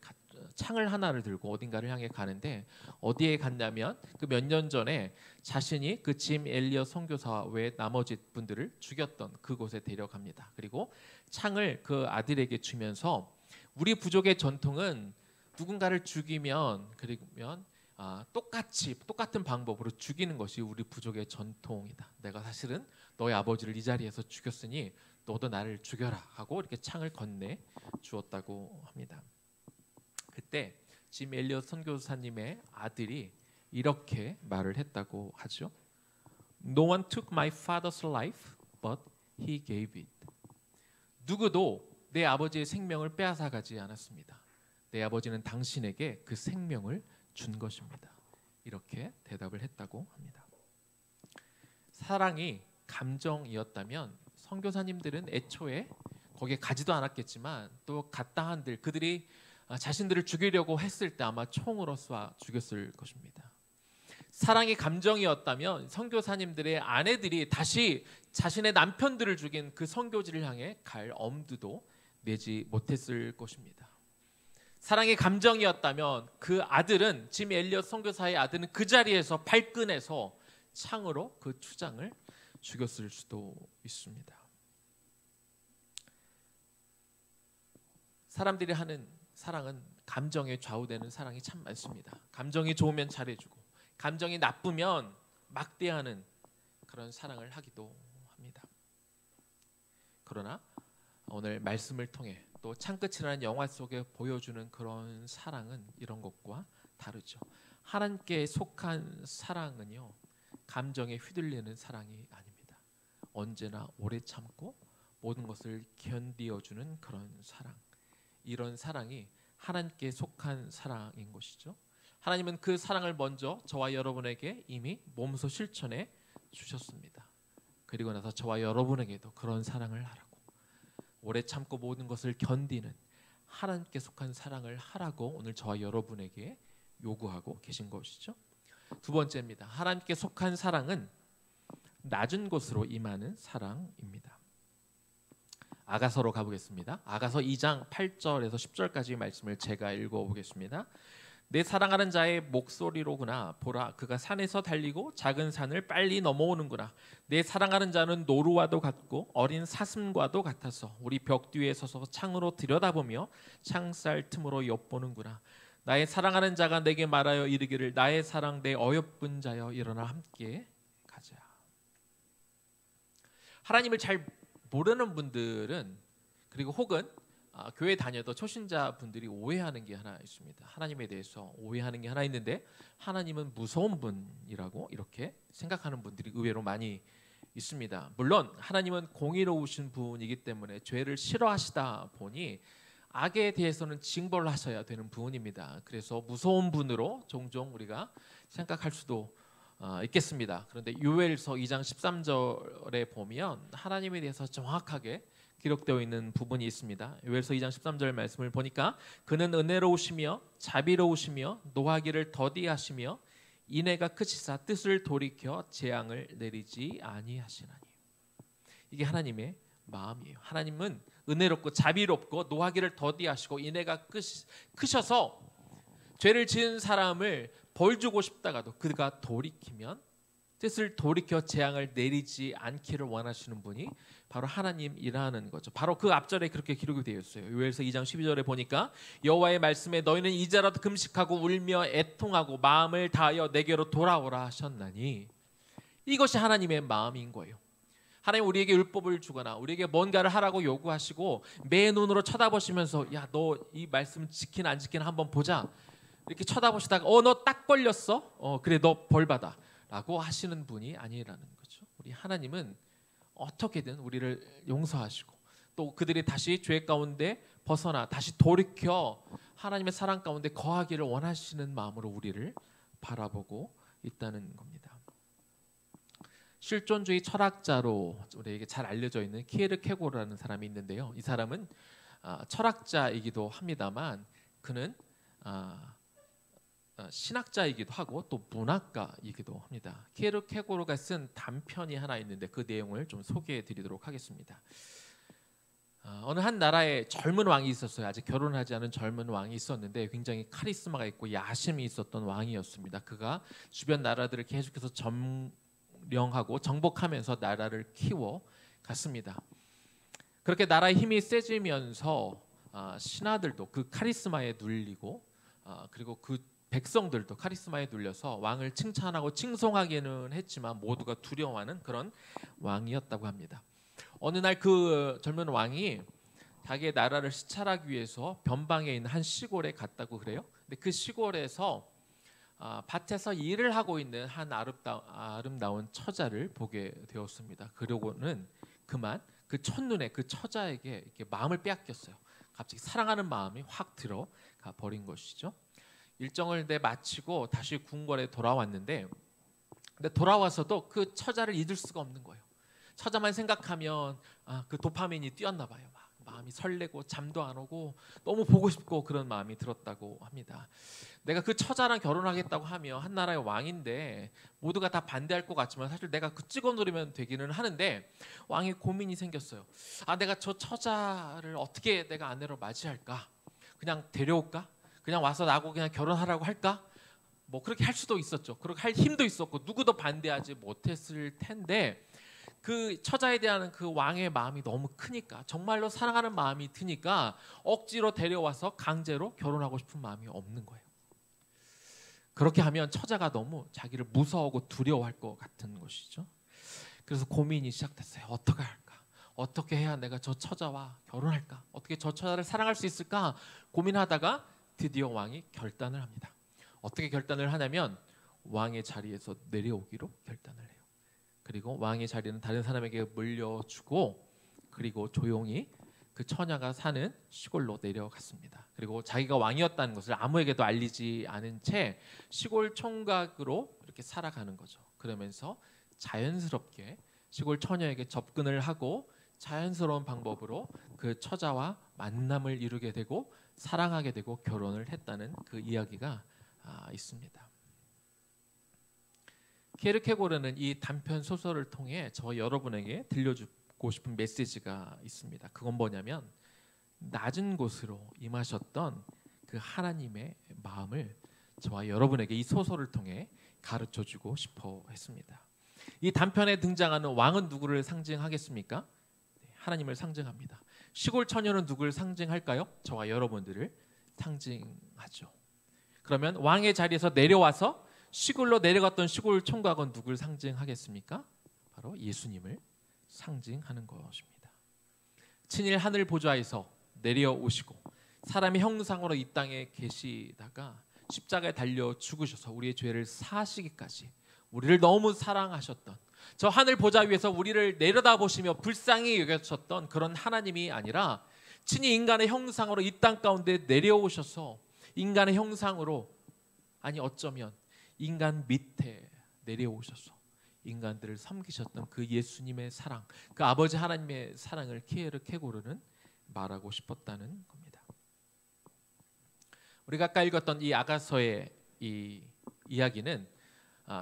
창을 하나를 들고 어딘가를 향해 가는데, 어디에 갔냐면 그 몇 년 전에 자신이 그 짐 엘리엇 선교사 외 나머지 분들을 죽였던 그곳에 데려갑니다. 그리고 창을 그 아들에게 주면서 우리 부족의 전통은 누군가를 죽이면 똑같은 방법으로 죽이는 것이 우리 부족의 전통이다. 내가 사실은 너의 아버지를 이 자리에서 죽였으니 너도 나를 죽여라 하고 이렇게 창을 건네 주었다고 합니다. 그때 짐 엘리엇 선교사님의 아들이 이렇게 말을 했다고 하죠. No one took my father's life, but he gave it. 누구도 내 아버지의 생명을 빼앗아가지 않았습니다. 내 아버지는 당신에게 그 생명을 준 것입니다. 이렇게 대답을 했다고 합니다. 사랑이 감정이었다면 선교사님들은 애초에 거기에 가지도 않았겠지만, 또 갔다 한들 그들이 자신들을 죽이려고 했을 때 아마 총으로 쏴 죽였을 것입니다. 사랑의 감정이었다면 선교사님들의 아내들이 다시 자신의 남편들을 죽인 그 선교지를 향해 갈 엄두도 내지 못했을 것입니다. 사랑의 감정이었다면 그 아들은 짐 엘리엇 선교사의 아들은 그 자리에서 발끈해서 창으로 그 추장을 죽였을 수도 있습니다. 사람들이 하는 사랑은 감정에 좌우되는 사랑이 참 많습니다. 감정이 좋으면 잘해주고 감정이 나쁘면 막대하는 그런 사랑을 하기도 합니다. 그러나 오늘 말씀을 통해 또 창끝이라는 영화 속에 보여주는 그런 사랑은 이런 것과 다르죠. 하나님께 속한 사랑은요, 감정에 휘둘리는 사랑이 아닙니다. 언제나 오래 참고 모든 것을 견디어주는 그런 사랑, 이런 사랑이 하나님께 속한 사랑인 것이죠. 하나님은 그 사랑을 먼저 저와 여러분에게 이미 몸소 실천해 주셨습니다. 그리고 나서 저와 여러분에게도 그런 사랑을 하라고, 오래 참고 모든 것을 견디는 하나님께 속한 사랑을 하라고 오늘 저와 여러분에게 요구하고 계신 것이죠. 두 번째입니다. 하나님께 속한 사랑은 낮은 곳으로 임하는 사랑입니다. 아가서로 가보겠습니다. 아가서 2장 8절에서 10절까지 말씀을 제가 읽어보겠습니다. 내 사랑하는 자의 목소리로구나. 보라, 그가 산에서 달리고 작은 산을 빨리 넘어오는구나. 내 사랑하는 자는 노루와도 같고 어린 사슴과도 같아서 우리 벽 뒤에 서서 창으로 들여다보며 창살 틈으로 엿보는구나. 나의 사랑하는 자가 내게 말하여 이르기를 나의 사랑 내 어여쁜 자여 일어나 함께 가자. 하나님을 잘 모르는 분들은, 그리고 혹은 교회 다녀도 초신자 분들이 오해하는 게 하나 있습니다. 하나님에 대해서 오해하는 게 하나 있는데, 하나님은 무서운 분이라고 이렇게 생각하는 분들이 의외로 많이 있습니다. 물론 하나님은 공의로우신 분이기 때문에 죄를 싫어하시다 보니 악에 대해서는 징벌을 하셔야 되는 분입니다. 그래서 무서운 분으로 종종 우리가 생각할 수도 있겠습니다. 그런데 요엘서 2장 13절에 보면 하나님에 대해서 정확하게 기록되어 있는 부분이 있습니다. 요엘서 2장 13절 말씀을 보니까 그는 은혜로우시며 자비로우시며 노하기를 더디하시며 인애가 크시사 뜻을 돌이켜 재앙을 내리지 아니하시나니. 이게 하나님의 마음이에요. 하나님은 은혜롭고 자비롭고 노하기를 더디하시고 인애가 크셔서 죄를 지은 사람을 벌 주고 싶다가도 그가 돌이키면 뜻을 돌이켜 재앙을 내리지 않기를 원하시는 분이 바로 하나님이라는 거죠. 바로 그 앞절에 그렇게 기록이 되어 있어요. 요엘서 2장 12절에 보니까 여호와의 말씀에 너희는 이제라도 금식하고 울며 애통하고 마음을 다하여 내게로 돌아오라 하셨나니. 이것이 하나님의 마음인 거예요. 하나님 우리에게 율법을 주거나 우리에게 뭔가를 하라고 요구하시고 매 눈으로 쳐다보시면서 야, 너 이 말씀 지키나 안 지키나 한번 보자, 이렇게 쳐다보시다가 너 딱 걸렸어? 그래, 너 벌 받아 라고 하시는 분이 아니라는 거죠. 우리 하나님은 어떻게든 우리를 용서하시고 또 그들이 다시 죄 가운데 벗어나 다시 돌이켜 하나님의 사랑 가운데 거하기를 원하시는 마음으로 우리를 바라보고 있다는 겁니다. 실존주의 철학자로 우리에게 잘 알려져 있는 키에르케고르라는 사람이 있는데요. 이 사람은 철학자이기도 합니다만 그는 신학자이기도 하고 또 문학가이기도 합니다. 키에르케고르가 쓴 단편이 하나 있는데 그 내용을 좀 소개해 드리도록 하겠습니다. 어느 한 나라에 젊은 왕이 있었어요. 아직 결혼하지 않은 젊은 왕이 있었는데 굉장히 카리스마가 있고 야심이 있었던 왕이었습니다. 그가 주변 나라들을 계속해서 점령하고 정복하면서 나라를 키워 갔습니다. 그렇게 나라의 힘이 세지면서 신하들도 그 카리스마에 눌리고 그리고 그 백성들도 카리스마에 눌려서 왕을 칭찬하고 칭송하기는 했지만 모두가 두려워하는 그런 왕이었다고 합니다. 어느 날 그 젊은 왕이 자기의 나라를 시찰하기 위해서 변방에 있는 한 시골에 갔다고 그래요. 근데 그 시골에서 밭에서 일을 하고 있는 한 아름다운 처자를 보게 되었습니다. 그러고는 그만 그 첫눈에 그 처자에게 이렇게 마음을 빼앗겼어요. 갑자기 사랑하는 마음이 확 들어가 버린 것이죠. 일정을 마치고 다시 궁궐에 돌아왔는데, 근데 돌아와서도 그 처자를 잊을 수가 없는 거예요. 처자만 생각하면 그 도파민이 뛰었나 봐요. 막 마음이 설레고 잠도 안 오고 너무 보고 싶고 그런 마음이 들었다고 합니다. 내가 그 처자랑 결혼하겠다고 하면 한 나라의 왕인데 모두가 다 반대할 것 같지만 사실 내가 그 찍어 누르면 되기는 하는데 왕이 고민이 생겼어요. 내가 저 처자를 어떻게 내가 아내로 맞이할까? 그냥 데려올까? 그냥 와서 나하고 그냥 결혼하라고 할까? 뭐 그렇게 할 수도 있었죠. 그렇게 할 힘도 있었고 누구도 반대하지 못했을 텐데 그 처자에 대한 그 왕의 마음이 너무 크니까 정말로 사랑하는 마음이 드니까 억지로 데려와서 강제로 결혼하고 싶은 마음이 없는 거예요. 그렇게 하면 처자가 너무 자기를 무서워하고 두려워할 것 같은 것이죠. 그래서 고민이 시작됐어요. 어떻게 할까? 어떻게 해야 내가 저 처자와 결혼할까? 어떻게 저 처자를 사랑할 수 있을까? 고민하다가 드디어 왕이 결단을 합니다. 어떻게 결단을 하냐면 왕의 자리에서 내려오기로 결단을 해요. 그리고 왕의 자리는 다른 사람에게 물려주고 그리고 조용히 그 처녀가 사는 시골로 내려갔습니다. 그리고 자기가 왕이었다는 것을 아무에게도 알리지 않은 채 시골 총각으로 이렇게 살아가는 거죠. 그러면서 자연스럽게 시골 처녀에게 접근을 하고 자연스러운 방법으로 그 처자와 만남을 이루게 되고 사랑하게 되고 결혼을 했다는 그 이야기가 있습니다. 케르케고르는 이 단편 소설을 통해 저와 여러분에게 들려주고 싶은 메시지가 있습니다. 그건 뭐냐면 낮은 곳으로 임하셨던 그 하나님의 마음을 저와 여러분에게 이 소설을 통해 가르쳐주고 싶어 했습니다. 이 단편에 등장하는 왕은 누구를 상징하겠습니까? 하나님을 상징합니다. 시골 처녀는 누구를 상징할까요? 저와 여러분들을 상징하죠. 그러면 왕의 자리에서 내려와서 시골로 내려갔던 시골 총각은 누구를 상징하겠습니까? 바로 예수님을 상징하는 것입니다. 친일 하늘 보좌에서 내려오시고 사람의 형상으로 이 땅에 계시다가 십자가에 달려 죽으셔서 우리의 죄를 사하시기까지 우리를 너무 사랑하셨던 저 하늘 보좌 위에서 우리를 내려다보시며 불쌍히 여겨주셨던 그런 하나님이 아니라 친히 인간의 형상으로 이 땅 가운데 내려오셔서 인간의 형상으로 아니 어쩌면 인간 밑에 내려오셔서 인간들을 섬기셨던 그 예수님의 사랑, 그 아버지 하나님의 사랑을 케르케고르는 말하고 싶었다는 겁니다. 우리가 아까 읽었던 이 아가서의 이 이야기는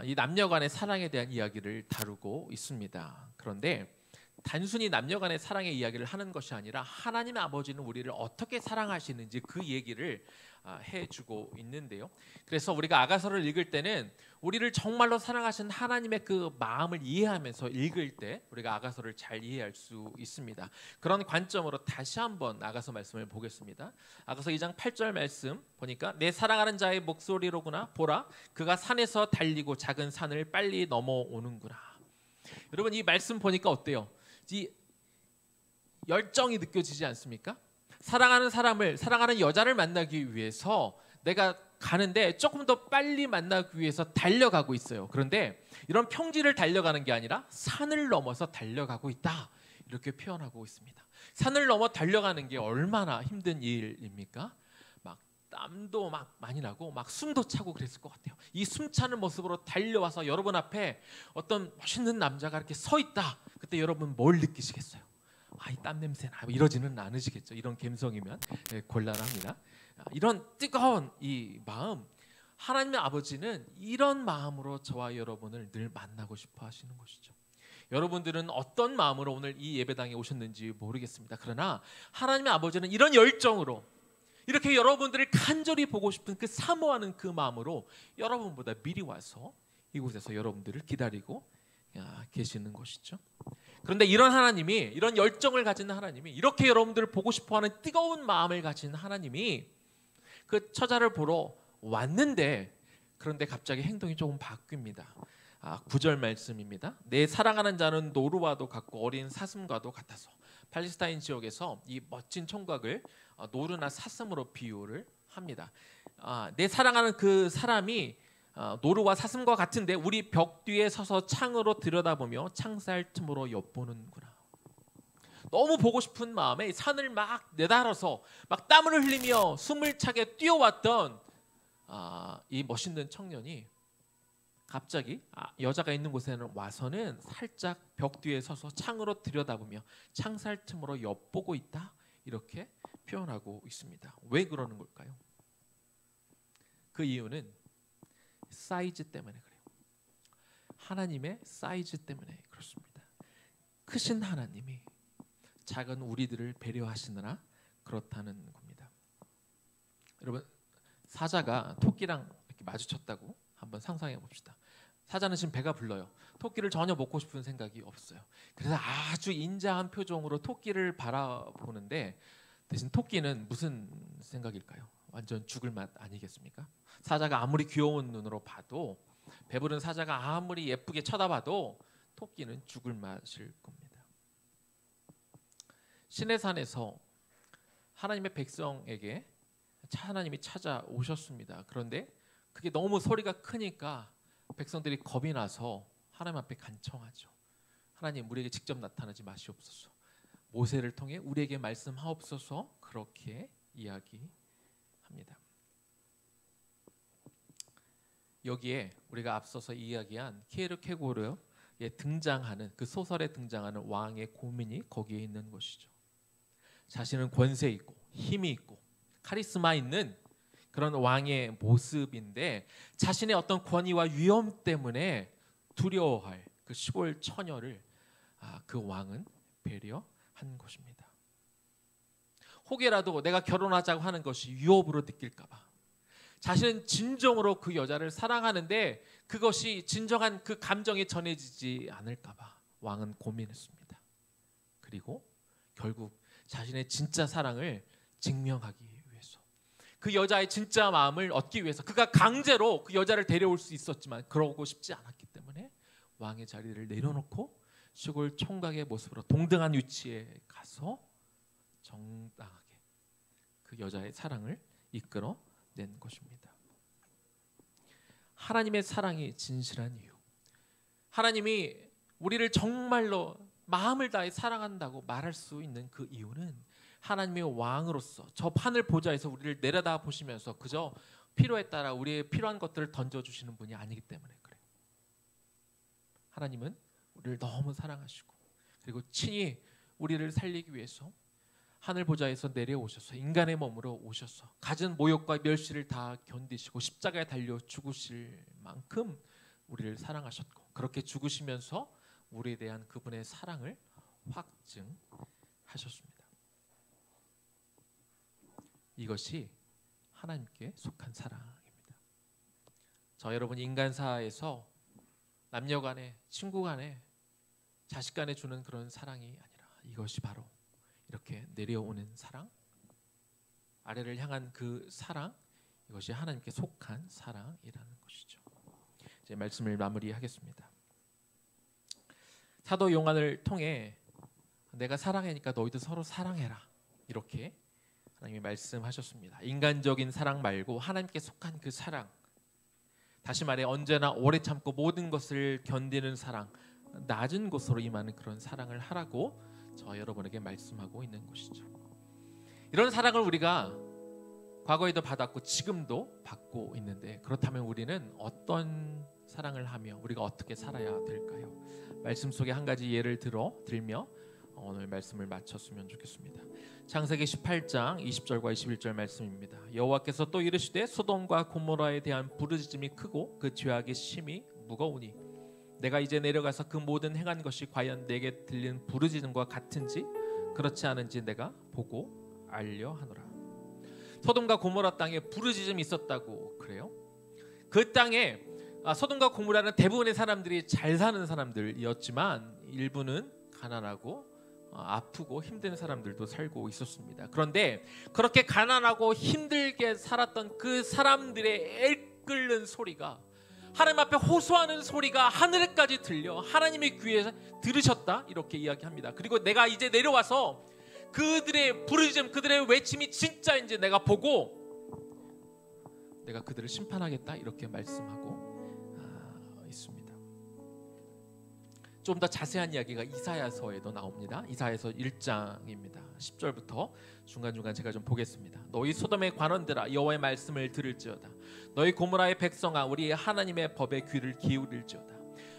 이 남녀간의 사랑에 대한 이야기를 다루고 있습니다. 그런데 단순히 남녀간의 사랑의 이야기를 하는 것이 아니라 하나님 아버지는 우리를 어떻게 사랑하시는지 그 얘기를 해주고 있는데요. 그래서 우리가 아가서를 읽을 때는 우리를 정말로 사랑하신 하나님의 그 마음을 이해하면서 읽을 때 우리가 아가서를 잘 이해할 수 있습니다. 그런 관점으로 다시 한번 아가서 말씀을 보겠습니다. 아가서 2장 8절 말씀 보니까 내 사랑하는 자의 목소리로구나 보라 그가 산에서 달리고 작은 산을 빨리 넘어오는구나. 여러분 이 말씀 보니까 어때요? 이 열정이 느껴지지 않습니까? 사랑하는 사람을 사랑하는 여자를 만나기 위해서 내가 가는데 조금 더 빨리 만나기 위해서 달려가고 있어요. 그런데 이런 평지를 달려가는 게 아니라 산을 넘어서 달려가고 있다 이렇게 표현하고 있습니다. 산을 넘어 달려가는 게 얼마나 힘든 일입니까? 막 땀도 막 많이 나고 막 숨도 차고 그랬을 것 같아요. 이 숨차는 모습으로 달려와서 여러분 앞에 어떤 멋있는 남자가 이렇게 서 있다. 그때 여러분 뭘 느끼시겠어요? 이 땀 냄새 나 이러지는 않으시겠죠. 이런 감성이면 곤란합니다. 이런 뜨거운 이 마음 하나님의 아버지는 이런 마음으로 저와 여러분을 늘 만나고 싶어 하시는 것이죠. 여러분들은 어떤 마음으로 오늘 이 예배당에 오셨는지 모르겠습니다. 그러나 하나님의 아버지는 이런 열정으로 이렇게 여러분들을 간절히 보고 싶은 그 사모하는 그 마음으로 여러분보다 미리 와서 이곳에서 여러분들을 기다리고 계시는 것이죠. 그런데 이런 하나님이 이런 열정을 가진 하나님이 이렇게 여러분들을 보고 싶어하는 뜨거운 마음을 가진 하나님이 그 처자를 보러 왔는데 그런데 갑자기 행동이 조금 바뀝니다. 9절 말씀입니다. 내 사랑하는 자는 노루와도 같고 어린 사슴과도 같아서 팔레스타인 지역에서 이 멋진 총각을 노루나 사슴으로 비유를 합니다. 내 사랑하는 그 사람이 노루와 사슴과 같은데 우리 벽 뒤에 서서 창으로 들여다보며 창살 틈으로 엿보는구나. 너무 보고 싶은 마음에 산을 막 내달아서 막 땀을 흘리며 숨을 차게 뛰어왔던 이 멋있는 청년이 갑자기 여자가 있는 곳에는 와서는 살짝 벽 뒤에 서서 창으로 들여다보며 창살 틈으로 엿보고 있다 이렇게 표현하고 있습니다. 왜 그러는 걸까요? 그 이유는 사이즈 때문에 그래요. 하나님의 사이즈 때문에 그렇습니다. 크신 하나님이 작은 우리들을 배려하시느라 그렇다는 겁니다. 여러분, 사자가 토끼랑 이렇게 마주쳤다고 한번 상상해 봅시다. 사자는 지금 배가 불러요. 토끼를 전혀 먹고 싶은 생각이 없어요. 그래서 아주 인자한 표정으로 토끼를 바라보는데, 대신 토끼는 무슨 생각일까요? 완전 죽을 맛 아니겠습니까? 사자가 아무리 귀여운 눈으로 봐도, 배부른 사자가 아무리 예쁘게 쳐다봐도 토끼는 죽을 맛일 겁니다. 시내산에서 하나님의 백성에게 하나님이 찾아오셨습니다. 그런데 그게 너무 소리가 크니까 백성들이 겁이 나서 하나님 앞에 간청하죠. 하나님, 우리에게 직접 나타나지 마시옵소서. 모세를 통해 우리에게 말씀하옵소서. 그렇게 이야기합니다. 여기에 우리가 앞서서 이야기한 키에르케고르에 등장하는, 그 소설에 등장하는 왕의 고민이 거기에 있는 것이죠. 자신은 권세 있고 힘이 있고 카리스마 있는 그런 왕의 모습인데, 자신의 어떤 권위와 위엄 때문에 두려워할 그 시골 처녀를 그 왕은 배려한 것입니다. 혹여라도 내가 결혼하자고 하는 것이 유업으로 느낄까 봐, 자신은 진정으로 그 여자를 사랑하는데 그것이 진정한 그 감정이 전해지지 않을까 봐 왕은 고민했습니다. 그리고 결국 자신의 진짜 사랑을 증명하기 위해서, 그 여자의 진짜 마음을 얻기 위해서 그가 강제로 그 여자를 데려올 수 있었지만 그러고 싶지 않았기 때문에 왕의 자리를 내려놓고 시골 총각의 모습으로 동등한 위치에 가서 정당하게 그 여자의 사랑을 이끌어낸 것입니다. 하나님의 사랑이 진실한 이유, 하나님이 우리를 정말로 마음을 다해 사랑한다고 말할 수 있는 그 이유는 하나님의 왕으로서 저 하늘 보좌에서 우리를 내려다 보시면서 그저 필요에 따라 우리의 필요한 것들을 던져주시는 분이 아니기 때문에 그래요. 하나님은 우리를 너무 사랑하시고, 그리고 친히 우리를 살리기 위해서 하늘 보좌에서 내려오셔서 인간의 몸으로 오셔서 갖은 모욕과 멸시를 다 견디시고 십자가에 달려 죽으실 만큼 우리를 사랑하셨고, 그렇게 죽으시면서 우리에 대한 그분의 사랑을 확증하셨습니다. 이것이 하나님께 속한 사랑입니다. 저 여러분, 인간사에서 남녀 간에, 친구 간에, 자식 간에 주는 그런 사랑이 아니라 이것이 바로 이렇게 내려오는 사랑, 아래를 향한 그 사랑, 이것이 하나님께 속한 사랑이라는 것이죠. 이제 말씀을 마무리하겠습니다. 사도 요한을 통해 내가 사랑하니까 너희도 서로 사랑해라, 이렇게 하나님이 말씀하셨습니다. 인간적인 사랑 말고 하나님께 속한 그 사랑, 다시 말해 언제나 오래 참고 모든 것을 견디는 사랑, 낮은 곳으로 임하는 그런 사랑을 하라고 저 여러분에게 말씀하고 있는 것이죠. 이런 사랑을 우리가 과거에도 받았고 지금도 받고 있는데, 그렇다면 우리는 어떤 사랑을 하며 우리가 어떻게 살아야 될까요? 말씀 속에 한 가지 예를 들며 오늘 말씀을 마쳤으면 좋겠습니다. 창세기 18장 20절과 21절 말씀입니다. 여호와께서 또 이르시되 소돔과 고모라에 대한 부르짖음이 크고 그 죄악의 심이 무거우니 내가 이제 내려가서 그 모든 행한 것이 과연 내게 들리는 부르짖음과 같은지 그렇지 않은지 내가 보고 알려 하노라. 소돔과 고모라 땅에 부르짖음이 있었다고 그래요. 그 땅에 소돔과 고모라는 대부분의 사람들이 잘 사는 사람들이었지만 일부는 가난하고 아프고 힘든 사람들도 살고 있었습니다. 그런데 그렇게 가난하고 힘들게 살았던 그 사람들의 애끓는 소리가, 하나님 앞에 호소하는 소리가 하늘에까지 들려 하나님의 귀에 들으셨다, 이렇게 이야기합니다. 그리고 내가 이제 내려와서 그들의 부르짖음, 그들의 외침이 진짜인지 내가 보고 내가 그들을 심판하겠다, 이렇게 말씀하고 있습니다. 좀 더 자세한 이야기가 이사야서에도 나옵니다. 이사야서 1장입니다. 10절부터 중간중간 제가 좀 보겠습니다. 너희 소돔의 관원들아, 여호와의 말씀을 들을지어다. 너희 고모라의 백성아, 우리의 하나님의 법에 귀를 기울일지어다.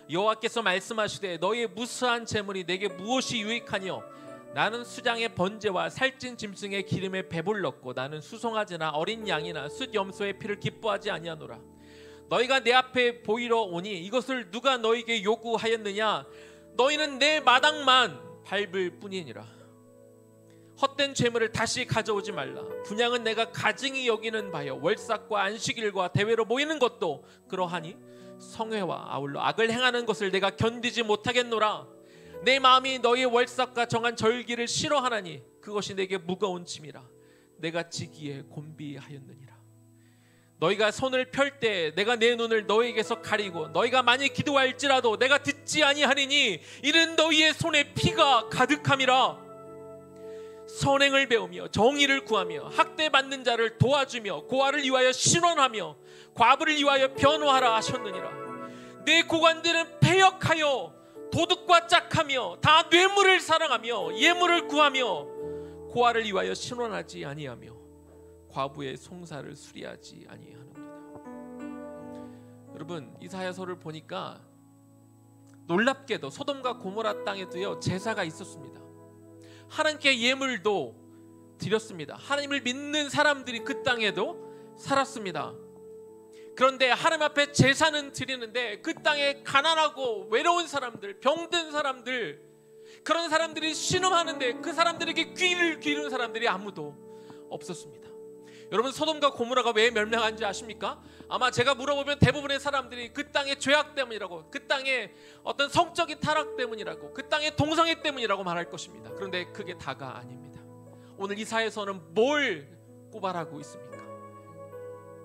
여호와께서 말씀하시되 너희의 무수한 재물이 내게 무엇이 유익하니요 나는 수장의 번제와 살찐 짐승의 기름에 배불렀고 나는 수송아지나 어린 양이나 숫 염소의 피를 기뻐하지 아니하노라. 너희가 내 앞에 보이러 오니 이것을 누가 너희에게 요구하였느냐? 너희는 내 마당만 밟을 뿐이니라. 헛된 재물을 다시 가져오지 말라. 분향은 내가 가증히 여기는 바여 월삭과 안식일과 대회로 모이는 것도 그러하니 성회와 아울러 악을 행하는 것을 내가 견디지 못하겠노라. 내 마음이 너희의 월삭과 정한 절기를 싫어하나니 그것이 내게 무거운 짐이라. 내가 지기에 곤비하였느니라. 너희가 손을 펼 때 내가 내 눈을 너희에게서 가리고 너희가 많이 기도할지라도 내가 듣지 아니하리니 이는 너희의 손에 피가 가득함이라. 선행을 배우며 정의를 구하며 학대받는 자를 도와주며 고아를 위하여 신원하며 과부를 위하여 변호하라 하셨느니라. 내 고관들은 패역하여 도둑과 짝하며 다 뇌물을 사랑하며 예물을 구하며 고아를 위하여 신원하지 아니하며 과부의 송사를 수리하지 아니하느니라. 여러분, 이사야서를 보니까 놀랍게도 소돔과 고모라 땅에도요 제사가 있었습니다. 하나님께 예물도 드렸습니다. 하나님을 믿는 사람들이 그 땅에도 살았습니다. 그런데 하나님 앞에 제사는 드리는데 그 땅에 가난하고 외로운 사람들, 병든 사람들, 그런 사람들이 신음하는데 그 사람들에게 귀를 기울이는 사람들이 아무도 없었습니다. 여러분, 소돔과 고모라가 왜 멸망한지 아십니까? 아마 제가 물어보면 대부분의 사람들이 그 땅의 죄악 때문이라고, 그 땅의 어떤 성적인 타락 때문이라고, 그 땅의 동성애 때문이라고 말할 것입니다. 그런데 그게 다가 아닙니다. 오늘 이사야서는 뭘 고발하고 있습니까?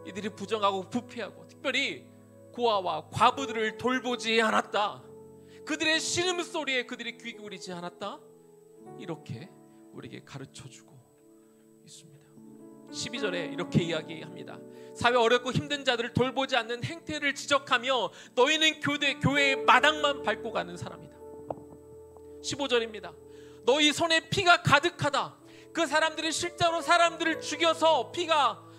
이들이 부정하고 부패하고 특별히 고아와 과부들을 돌보지 않았다. 그들의 신음소리에 그들이 귀 기울이지 않았다. 이렇게 우리에게 가르쳐주고 있습니다. 12절에 이렇게 이야기합니다. 사회 어렵고 힘든 자들을 돌보지 않는 행태를 지적하며 너희는 교회의 마당만 밟고 가는 사람이다. 15절입니다. 너희 손에 피가 가득하다. 그 사람들이 실제로 사람들을 죽여서 피가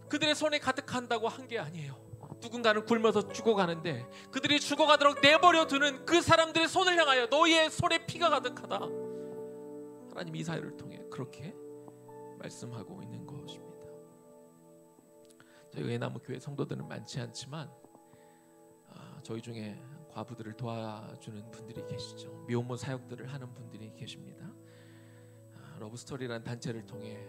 그들의 손에 가득한다고 한 게 아니에요. 누군가는 굶어서 죽어가는데 그들이 죽어가도록 내버려 두는 그 사람들의 손을 향하여 너희의 손에 피가 가득하다. 하나님이 이사야를 통해 그렇게 말씀하고 있는 것입니다. 저희 외나무 교회 성도들은 많지 않지만 저희 중에 과부들을 도와주는 분들이 계시죠. 미혼모 사역들을 하는 분들이 계십니다. 러브스토리라는 단체를 통해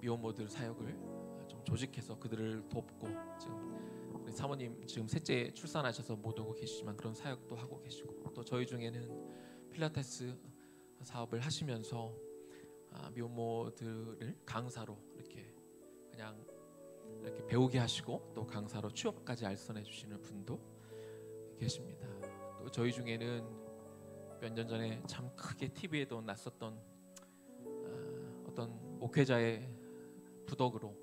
미혼모들 사역을 좀 조직해서 그들을 돕고, 지금 우리 사모님 지금 셋째 출산하셔서 못 오고 계시지만 그런 사역도 하고 계시고, 또 저희 중에는 필라테스 사업을 하시면서 미혼모들을 강사로 이렇게 그냥 이렇게 배우게 하시고 또 강사로 취업까지 알선해 주시는 분도 계십니다. 또 저희 중에는 몇 년 전에 참 크게 TV에도 났었던 어떤 목회자의 부덕으로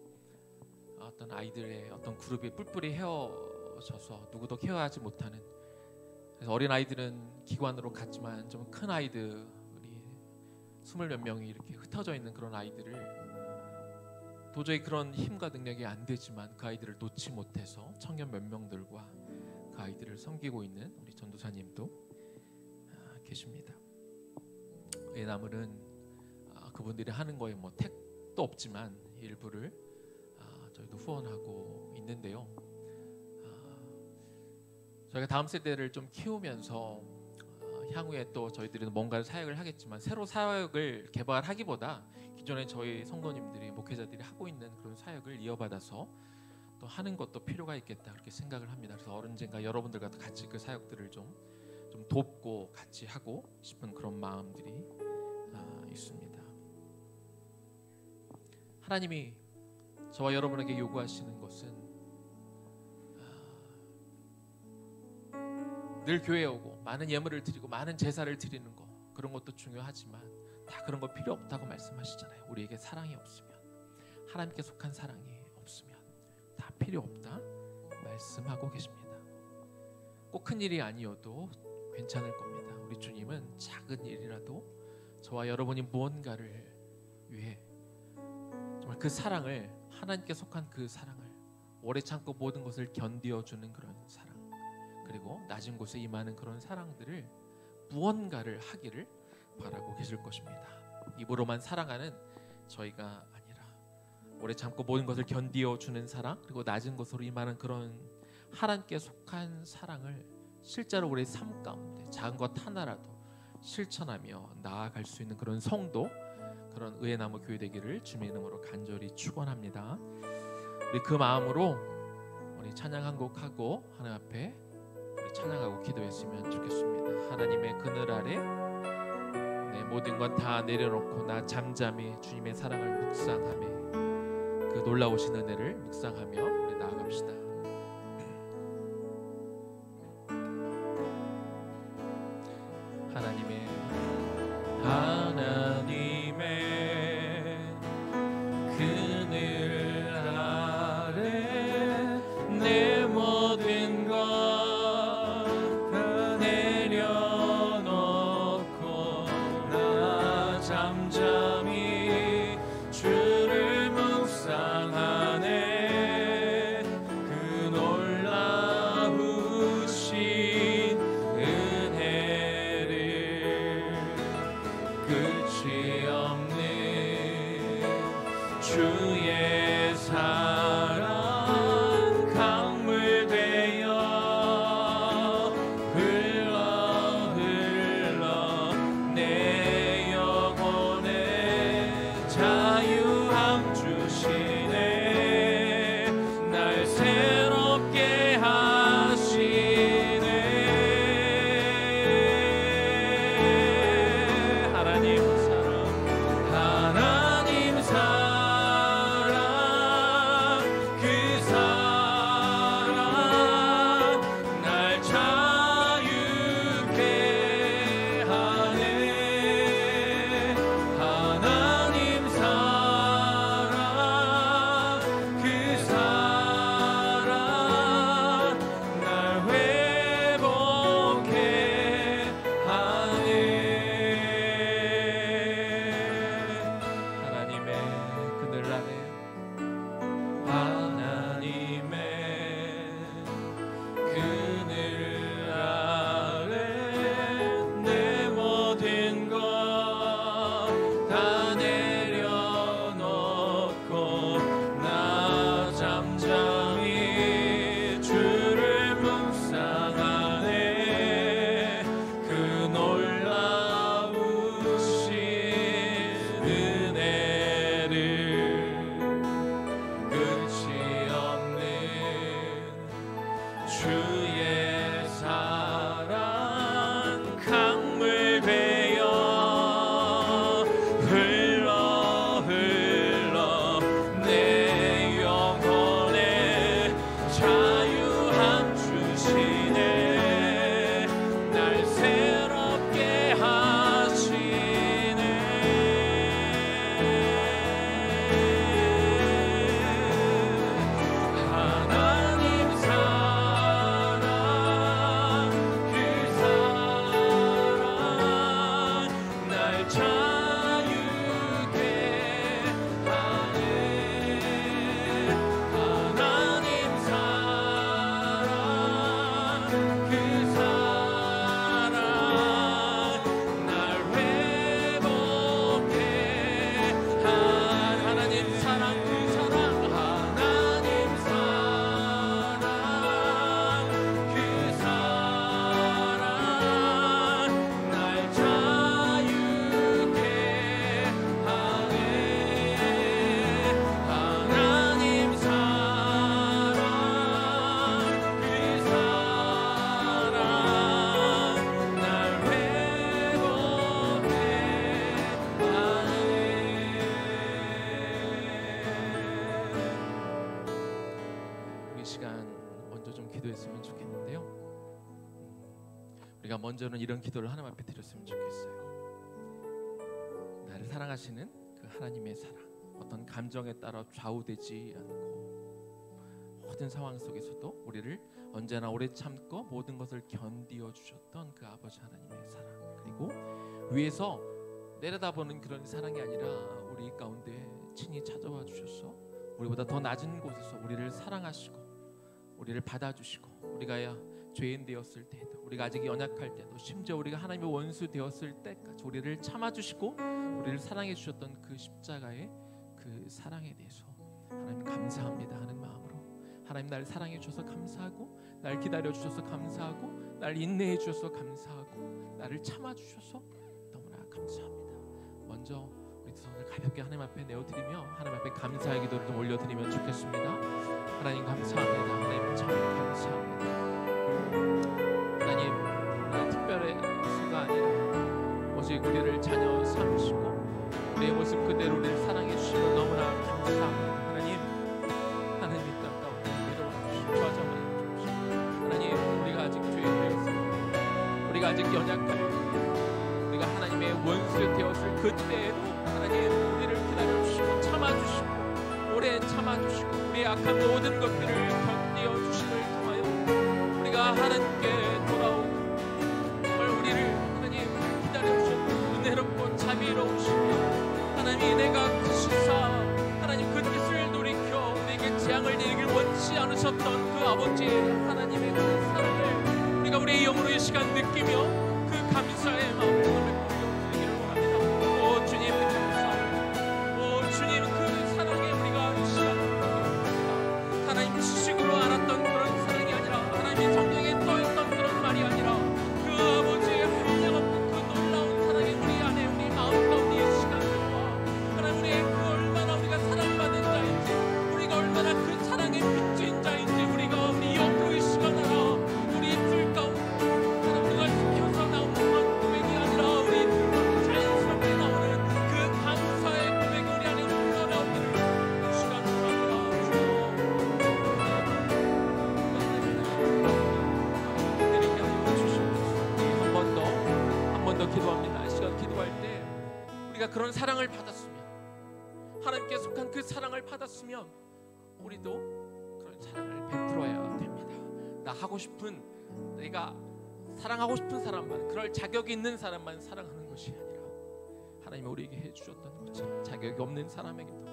어떤 아이들의 어떤 그룹이 뿔뿔이 헤어져서 누구도 케어하지 못하는, 그래서 어린 아이들은 기관으로 갔지만 좀 큰 아이들이 20몇 명이 이렇게 흩어져 있는 그런 아이들을 도저히 그런 힘과 능력이 안 되지만 그 아이들을 놓지 못해서 청년 몇 명들과 그 아이들을 섬기고 있는 우리 전도사님도 계십니다. 외나무는 그분들이 하는 거에 뭐 택도 없지만 일부를 저희도 후원하고 있는데요. 저희가 다음 세대를 좀 키우면서 향후에 또 저희들이 뭔가 사역을 하겠지만 새로 사역을 개발하기보다 기존에 저희 성도님들이 목회자들이 하고 있는 그런 사역을 이어받아서 또 하는 것도 필요가 있겠다 그렇게 생각을 합니다. 그래서 언젠가 여러분들과 같이 그 사역들을 좀 돕고 같이 하고 싶은 그런 마음들이 있습니다. 하나님이 저와 여러분에게 요구하시는 것은 늘 교회에 오고 많은 예물을 드리고 많은 제사를 드리는 거, 그런 것도 중요하지만 다 그런 거 필요 없다고 말씀하시잖아요. 우리에게 사랑이 없으면, 하나님께 속한 사랑이 없으면 다 필요 없다 말씀하고 계십니다. 꼭 큰 일이 아니어도 괜찮을 겁니다. 우리 주님은 작은 일이라도 저와 여러분이 무언가를 위해 정말 그 사랑을, 하나님께 속한 그 사랑을, 오래 참고 모든 것을 견디어주는 그런 사랑, 그리고 낮은 곳에 임하는 그런 사랑들을 무언가를 하기를 바라고 계실 것입니다. 입으로만 사랑하는 저희가 아니라 오래 참고 모든 것을 견디어 주는 사랑, 그리고 낮은 것으로 임하는 그런 하나님께 속한 사랑을 실제로 우리 삶 가운데 작은 것 하나라도 실천하며 나아갈 수 있는 그런 성도, 그런 의의 나무 교회 되기를 주님의 이름으로 간절히 축원합니다. 우리 그 마음으로 우리 찬양 한 곡 하고 하나님 앞에 우리 찬양하고 기도했으면 좋겠습니다. 하나님의 그늘 아래 내 모든 건 다 내려놓고 나 잠잠히 주님의 사랑을 묵상하며 그 놀라우신 은혜를 묵상하며 우리 나아갑시다. 하나님의 그늘 아래 내 모든 것 다 내려놓고 나 잠잠히 주를 묵상하네. 그 놀라우신 은혜를 끝이 없는 주의 사랑 강물 되어 흘러 흘러 내 영혼에 자유함 주시네. 날 새롭게 하시네. 하나님 사랑, 그 사랑 날 자유케 하네. 하나님 사랑, 그 사랑 날 회복케 하네. 하나님의 그늘 아래 하나님의 그늘 아래 내 모든 것 다 내려놓고 나 잠잠히 주를 묵상하네. 그 놀라우신 은혜를 끝이 없는 주의 사랑 강물 되어 흘러 흘러 내 영혼에 자유함 주시네. 날 새롭게 하시네. 하나님 사랑, 그 사랑 날 자유케 하네. 하나님 사랑, 그 사랑 날 회복케 하나님 사랑, 그 사랑 하나님 사랑, 그 사랑 날 자유케 하네. 하나님 사랑, 그 사랑 날 회복케 하네. 이 시간 먼저 좀 기도했으면 좋겠는데요. 우리가 먼저는 이런 기도를 하나님 앞에 드렸으면 좋겠어요. 나를 사랑하시는 그 하나님의 사랑, 어떤 감정에 따라 좌우되지 않고 모든 상황 속에서도 우리를 언제나 오래 참고 모든 것을 견디어 주셨던 그 아버지 하나님의 사랑, 그리고 위에서 내려다보는 그런 사랑이 아니라 우리 가운데 친히 찾아와 주셔서 우리보다 더 낮은 곳에서 우리를 사랑하시고 우리를 받아주시고 우리가 죄인 되었을 때도, 우리가 아직 연약할 때도, 심지어 우리가 하나님의 원수 되었을 때까지 우리를 참아주시고 우리를 사랑해 주셨던 그 십자가의 그 사랑에 대해서 하나님 감사합니다 하는 마음으로, 하나님 날 사랑해 주셔서 감사하고, 날 기다려 주셔서 감사하고, 날 인내해 주셔서 감사하고, 나를 참아 주셔서 너무나 감사합니다. 먼저 우리 두 손을 가볍게 하나님 앞에 내어드리며 하나님 앞에 감사의 기도를 좀 올려드리면 좋겠습니다. 하나님 감사합니다. 하나님 참 감사합니다. 하나님, 특별해서가 아니라 오직 우리를 자녀 삼으시고 우리의 모습 그대로 우리를 사랑해 주시고 너무나 감사합니다. 하나님 이 땅 가운데 내려와 주시고 좌정하여 주시고, 하나님 우리가 아직 죄인 되었습니다. 우리가 아직 연약할 때, 우리가 하나님의 원수 되었을 그때에도 하나님 우리를 기다려주시고 참아주시고 오래 참아주시고 우리의 악한 모든 것들을 견디어 주심을 통하여 우리가 하나님께 돌아오고, 정말 우리를 하나님 기다려주셨고 은혜롭고 자비로우시며 하나님이 내가 크시사 하나님 그 뜻을 돌이켜 우리에게 재앙을 내리길 원치 않으셨던 그 아버지의 하나님의 그 사랑을 우리가 우리의 영으로 이 시간 느끼며 그 감사의 마음을 보여드리기를 원합니다. 오 주님 감사합니다. 오 주님 그 사랑에 우리가 이 시간 느낍니다. 하나님 지식으로 알았던 그런 사랑이 아니라, 하나님이 성경에 떠있던 그런 말이 아니라 그 아버지의 한량없는 그 놀라운 사랑이 우리 안에 우리 마음 가운데 이 시간들과 하나님 우리의 그 얼마나 우리가 사랑받은 자인지, 우리가 얼마나 그 사랑에 빚진 자인지 우리가 우리 영으로 이 시간 알아 우리 입술 가운데 하나님 우리가 시켜서 나오는 그런 고백이 아니라 우리 입술 자연스럽게 나오는 그 감사의 고백이 우리 안에 흘러나오기를 이 시간 원합니다. 한 번 더 기도합니다. 이 시간 기도할 때 우리가 그런 사랑을 받았으면, 하나님께 속한 그 사랑을 받았으면 우리도 그런 사랑을 베풀어야 됩니다. 나 하고 싶은, 내가 사랑하고 싶은 사람만, 그럴 자격이 있는 사람만 사랑하는 것이 아니라 하나님이 우리에게 해주셨던 것처럼 자격이 없는 사람에게도,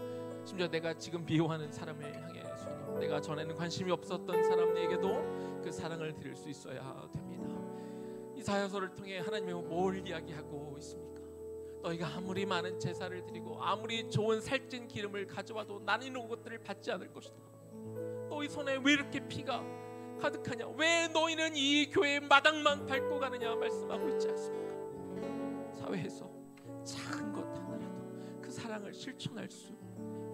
심지어 내가 지금 미워하는 사람을 향해서도, 내가 전에는 관심이 없었던 사람에게도 그 사랑을 드릴 수 있어야 됩니다. 이사야서를 통해 하나님이 뭘 이야기하고 있습니까? 너희가 아무리 많은 제사를 드리고 아무리 좋은 살찐 기름을 가져와도 나는 이런 것들을 받지 않을 것이다. 너희 손에 왜 이렇게 피가 가득하냐? 왜 너희는 이 교회의 마당만 밟고 가느냐 말씀하고 있지 않습니까? 사회에서 작은 것 하나라도 그 사랑을 실천할 수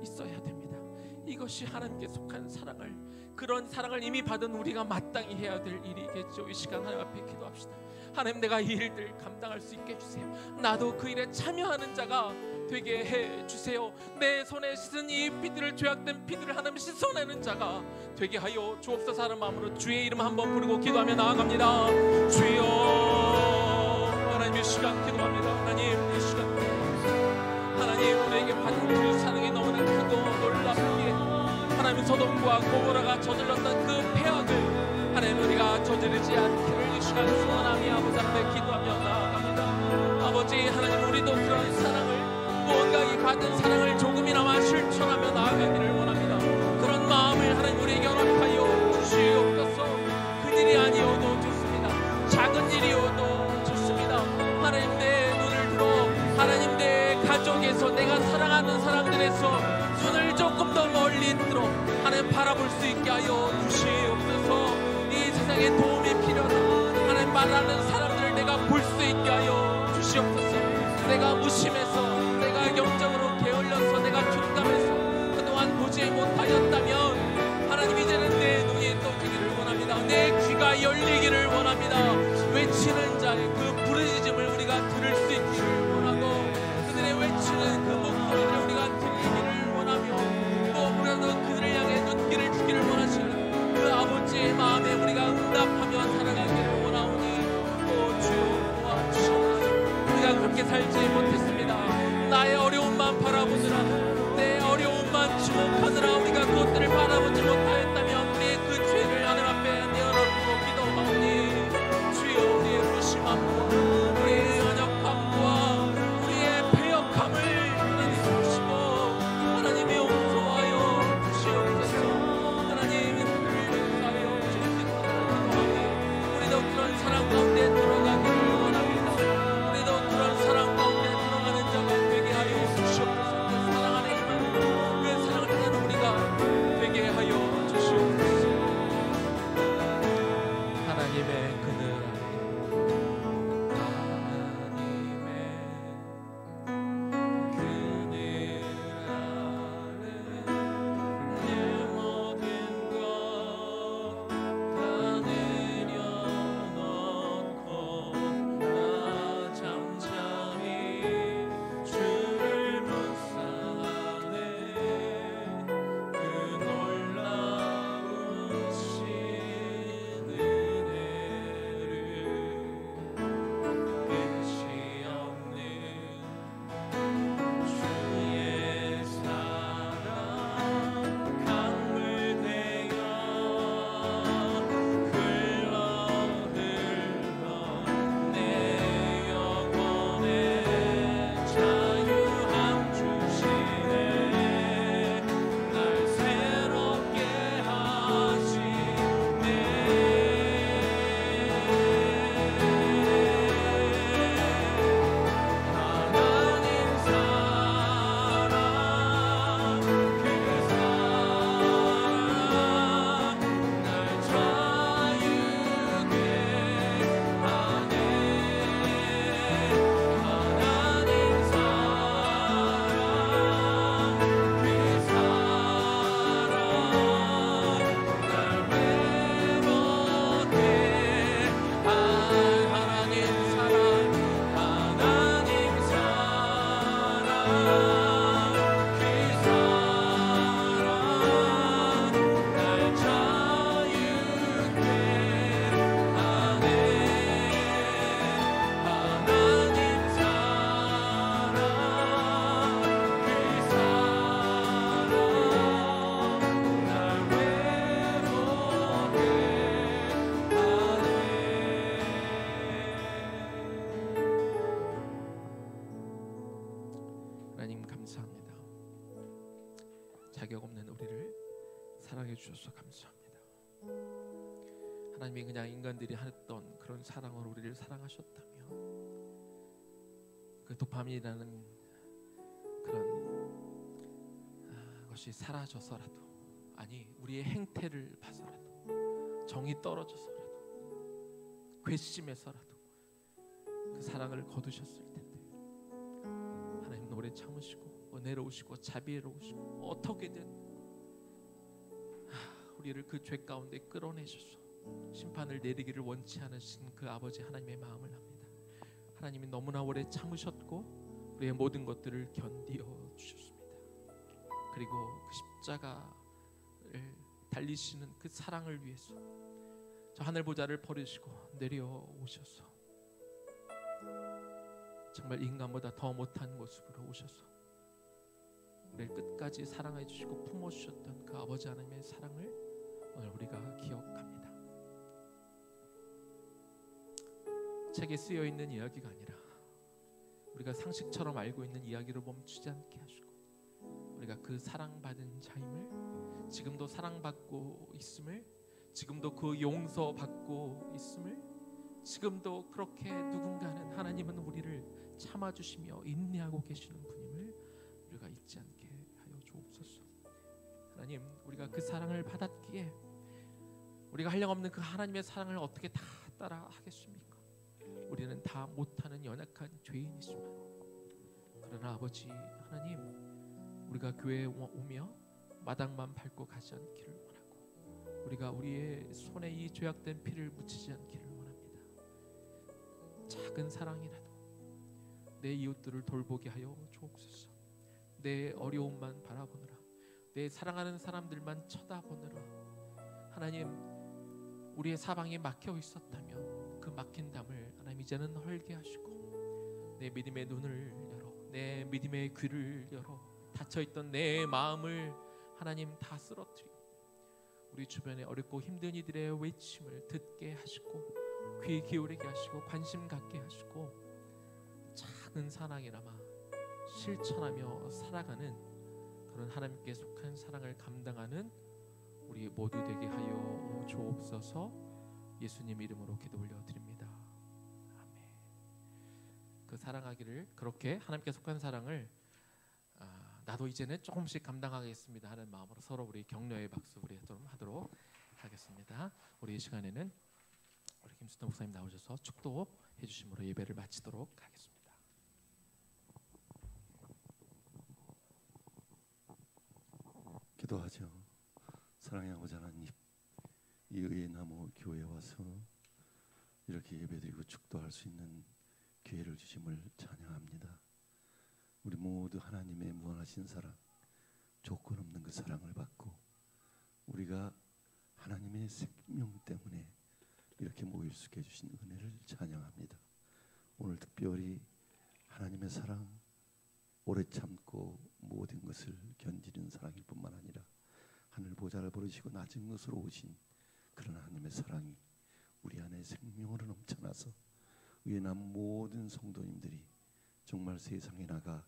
있어야 됩니다. 이것이 하나님께 속한 사랑을, 그런 사랑을 이미 받은 우리가 마땅히 해야 될 일이겠죠. 이 시간 하나님 앞에 기도합시다. 하나님, 내가 이 일들 감당할 수 있게 해주세요. 나도 그 일에 참여하는 자가 되게 해주세요. 내 손에 씻은 이 피들을, 죄악된 피들을 하나님 씻어내는 자가 되게 하여 주옵소서 하는 마음으로 주의 이름 한번 부르고 기도하며 나아갑니다. 주여, 하나님 이 시간 기도합니다. 하나님 이 시간 하나님 우리에게 받은 그 사랑이 너무나 크고 놀랍기에 하나님 소돔과 고모라가 저질렀던 그 폐악을 하나님 우리가 저지르지 않기를 이 시간 소원하며 아버지 앞에 기도하며 나아갑니다. 아버지 하나님, 우리도 그런 사랑을, 무언가 이 받은 사랑을 조금이나마 실천하며 나아가기를 원합니다. 그런 마음을 하나님 우리에게 허락하여 주시옵소서. 큰일이 아니어도 좋습니다. 작은 일이어도 좋습니다. 하나님, 내 눈을 들어 하나님 내 가족에서, 내가 사랑하는 사람들에서 손을 조금 더 멀리 들어 하나님 바라볼 수 있게 하여 주시옵소서. 이 세상에 도움이 필요하다 하나님 말하는 사람들을 내가 볼 수 있게 하여 주시옵소서. 내가 무심해서, 내가 영적으로 게을려서, 내가 둔감해서 그동안 보지 못하였다면 하나님 이제는 내 눈이 떠지기를 원합니다. 내 귀가 열리기를 원합니다. 외치는 자의 그 부르짖음을 우리가 들을 수 있기를 원하고, 그들의 외치는 그 목소리를 우리가 들리기를 원하며, 무엇보다도 그들을 향해 눈길을 주기를 원하시는 그 아버지의 마음에 우리가 응답하며 살아가기를 원하오니, 오 주여 도와주시옵소서. 우리가 그렇게 살지 못했습니다. 나의 어려움만 바라보느라, 내 어려움만 주목하느라 우리가 그것들을 바라보지 못하였다면 우리의 그 죄를 하나님 앞에 내어놓고 기도하오니, 주여 우리의 무심함과 우리의 연약함과 우리의 패역함을 하나님 주시고 하나님의 용서하여 주시옵소서. 하나님 우리를 위하여 주옵소서. 하나님 감사합니다. 자격 없는 우리를 사랑해 주셔서 감사합니다. 하나님이 그냥 인간들이 했던 그런 사랑으로 우리를 사랑하셨다면 그 도파민이라는 그런 것이 사라져서라도, 아니 우리의 행태를 봐서라도, 정이 떨어져서라도, 괘씸해서라도 그 사랑을 거두셨을 텐데 하나님 오래 참으시고 은혜로우시고 자비로우시고 어떻게든 우리를 그 죄 가운데 끌어내셔서 심판을 내리기를 원치 않으신 그 아버지 하나님의 마음을 압니다. 하나님이 너무나 오래 참으셨고 우리의 모든 것들을 견디어 주셨습니다. 그리고 그 십자가를 달리시는 그 사랑을 위해서 저 하늘 보좌를 버리시고 내려오셔서 정말 인간보다 더 못한 모습으로 오셔서 우리를 끝까지 사랑해 주시고 품어주셨던 그 아버지 하나님의 사랑을 오늘 우리가 기억합니다. 책에 쓰여있는 이야기가 아니라 우리가 상식처럼 알고 있는 이야기로 멈추지 않게 하시고 우리가 그 사랑받은 자임을, 지금도 사랑받고 있음을, 지금도 그 용서받고 있음을, 지금도 그렇게 누군가는 하나님은 우리를 참아주시며 인내하고 계시는 분임을 우리가 잊지 않게 하여 주옵소서. 하나님, 우리가 그 사랑을 받았기에 우리가 한량없는 그 하나님의 사랑을 어떻게 다 따라 하겠습니까? 우리는 다 못하는 연약한 죄인이지만, 그러나 아버지 하나님, 우리가 교회에 오며 마당만 밟고 가지 않기를 원하고 우리가 우리의 손에 이 죄악된 피를 묻히지 않기를 원합니다. 작은 사랑이라도 내 이웃들을 돌보게 하여 주옵소서. 내 어려움만 바라보느라, 내 사랑하는 사람들만 쳐다보느라 하나님, 우리의 사방이 막혀 있었다면 그 막힌 담을 하나님 이제는 헐게 하시고 내 믿음의 눈을 열어, 내 믿음의 귀를 열어 닫혀있던 내 마음을 하나님 다 쓰러뜨리고 우리 주변에 어렵고 힘든 이들의 외침을 듣게 하시고 귀 기울이게 하시고 관심 갖게 하시고 작은 사랑이나마 실천하며 살아가는 그런 하나님께 속한 사랑을 감당하는 우리 모두 되게 하여 주옵소서. 예수님 이름으로 기도 올려드립니다. 아멘. 그 사랑하기를, 그렇게 하나님께 속한 사랑을 나도 이제는 조금씩 감당하겠습니다 하는 마음으로 서로 우리 격려의 박수 우리 하도록 하겠습니다. 우리 이 시간에는 우리 김수태 목사님 나오셔서 축도해 주심으로 예배를 마치도록 하겠습니다. 기도하죠. 사랑의 아버지 하나님, 이 의의 나무 교회에 와서 이렇게 예배드리고 축도할 수 있는 기회를 주심을 찬양합니다. 우리 모두 하나님의 무한하신 사랑, 조건 없는 그 사랑을 받고 우리가 하나님의 생명 때문에 이렇게 모일 수 있게 해주신 은혜를 찬양합니다. 오늘 특별히 하나님의 사랑, 오래 참고 모든 것을 견디는 사랑일 뿐만 아니라 하늘 보좌를 버리시고 낮은 것으로 오신 그런 하나님의 사랑이 우리 안에 생명으로 넘쳐나서 위에 난 모든 성도님들이 정말 세상에 나가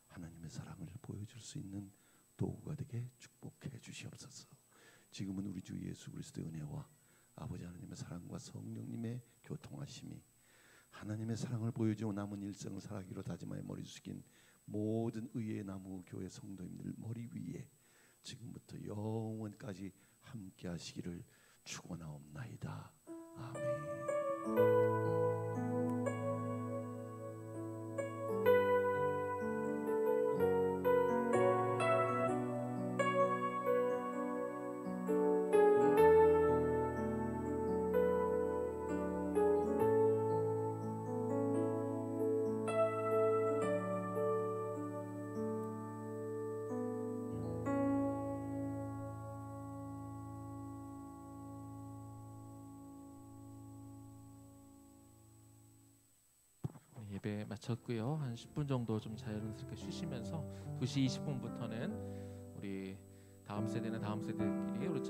하나님의 사랑을 보여줄 수 있는 도구가 되게 축복해 주시옵소서. 지금은 우리 주 예수 그리스도의 은혜와 아버지 하나님의 사랑과 성령님의 교통하심이 하나님의 사랑을 보여주고 남은 일생을 살아가기로 다짐하여 머리 숙인 모든 의의 나무 교회 성도님들 머리 위에 지금부터 영원까지 함께 하시기를 축원하옵나이다. 아멘. 예배 마쳤고요. 한 10분 정도 좀 자연스럽게 쉬시면서 2시 20분부터는 우리 다음 세대는 다음 세대끼리 우리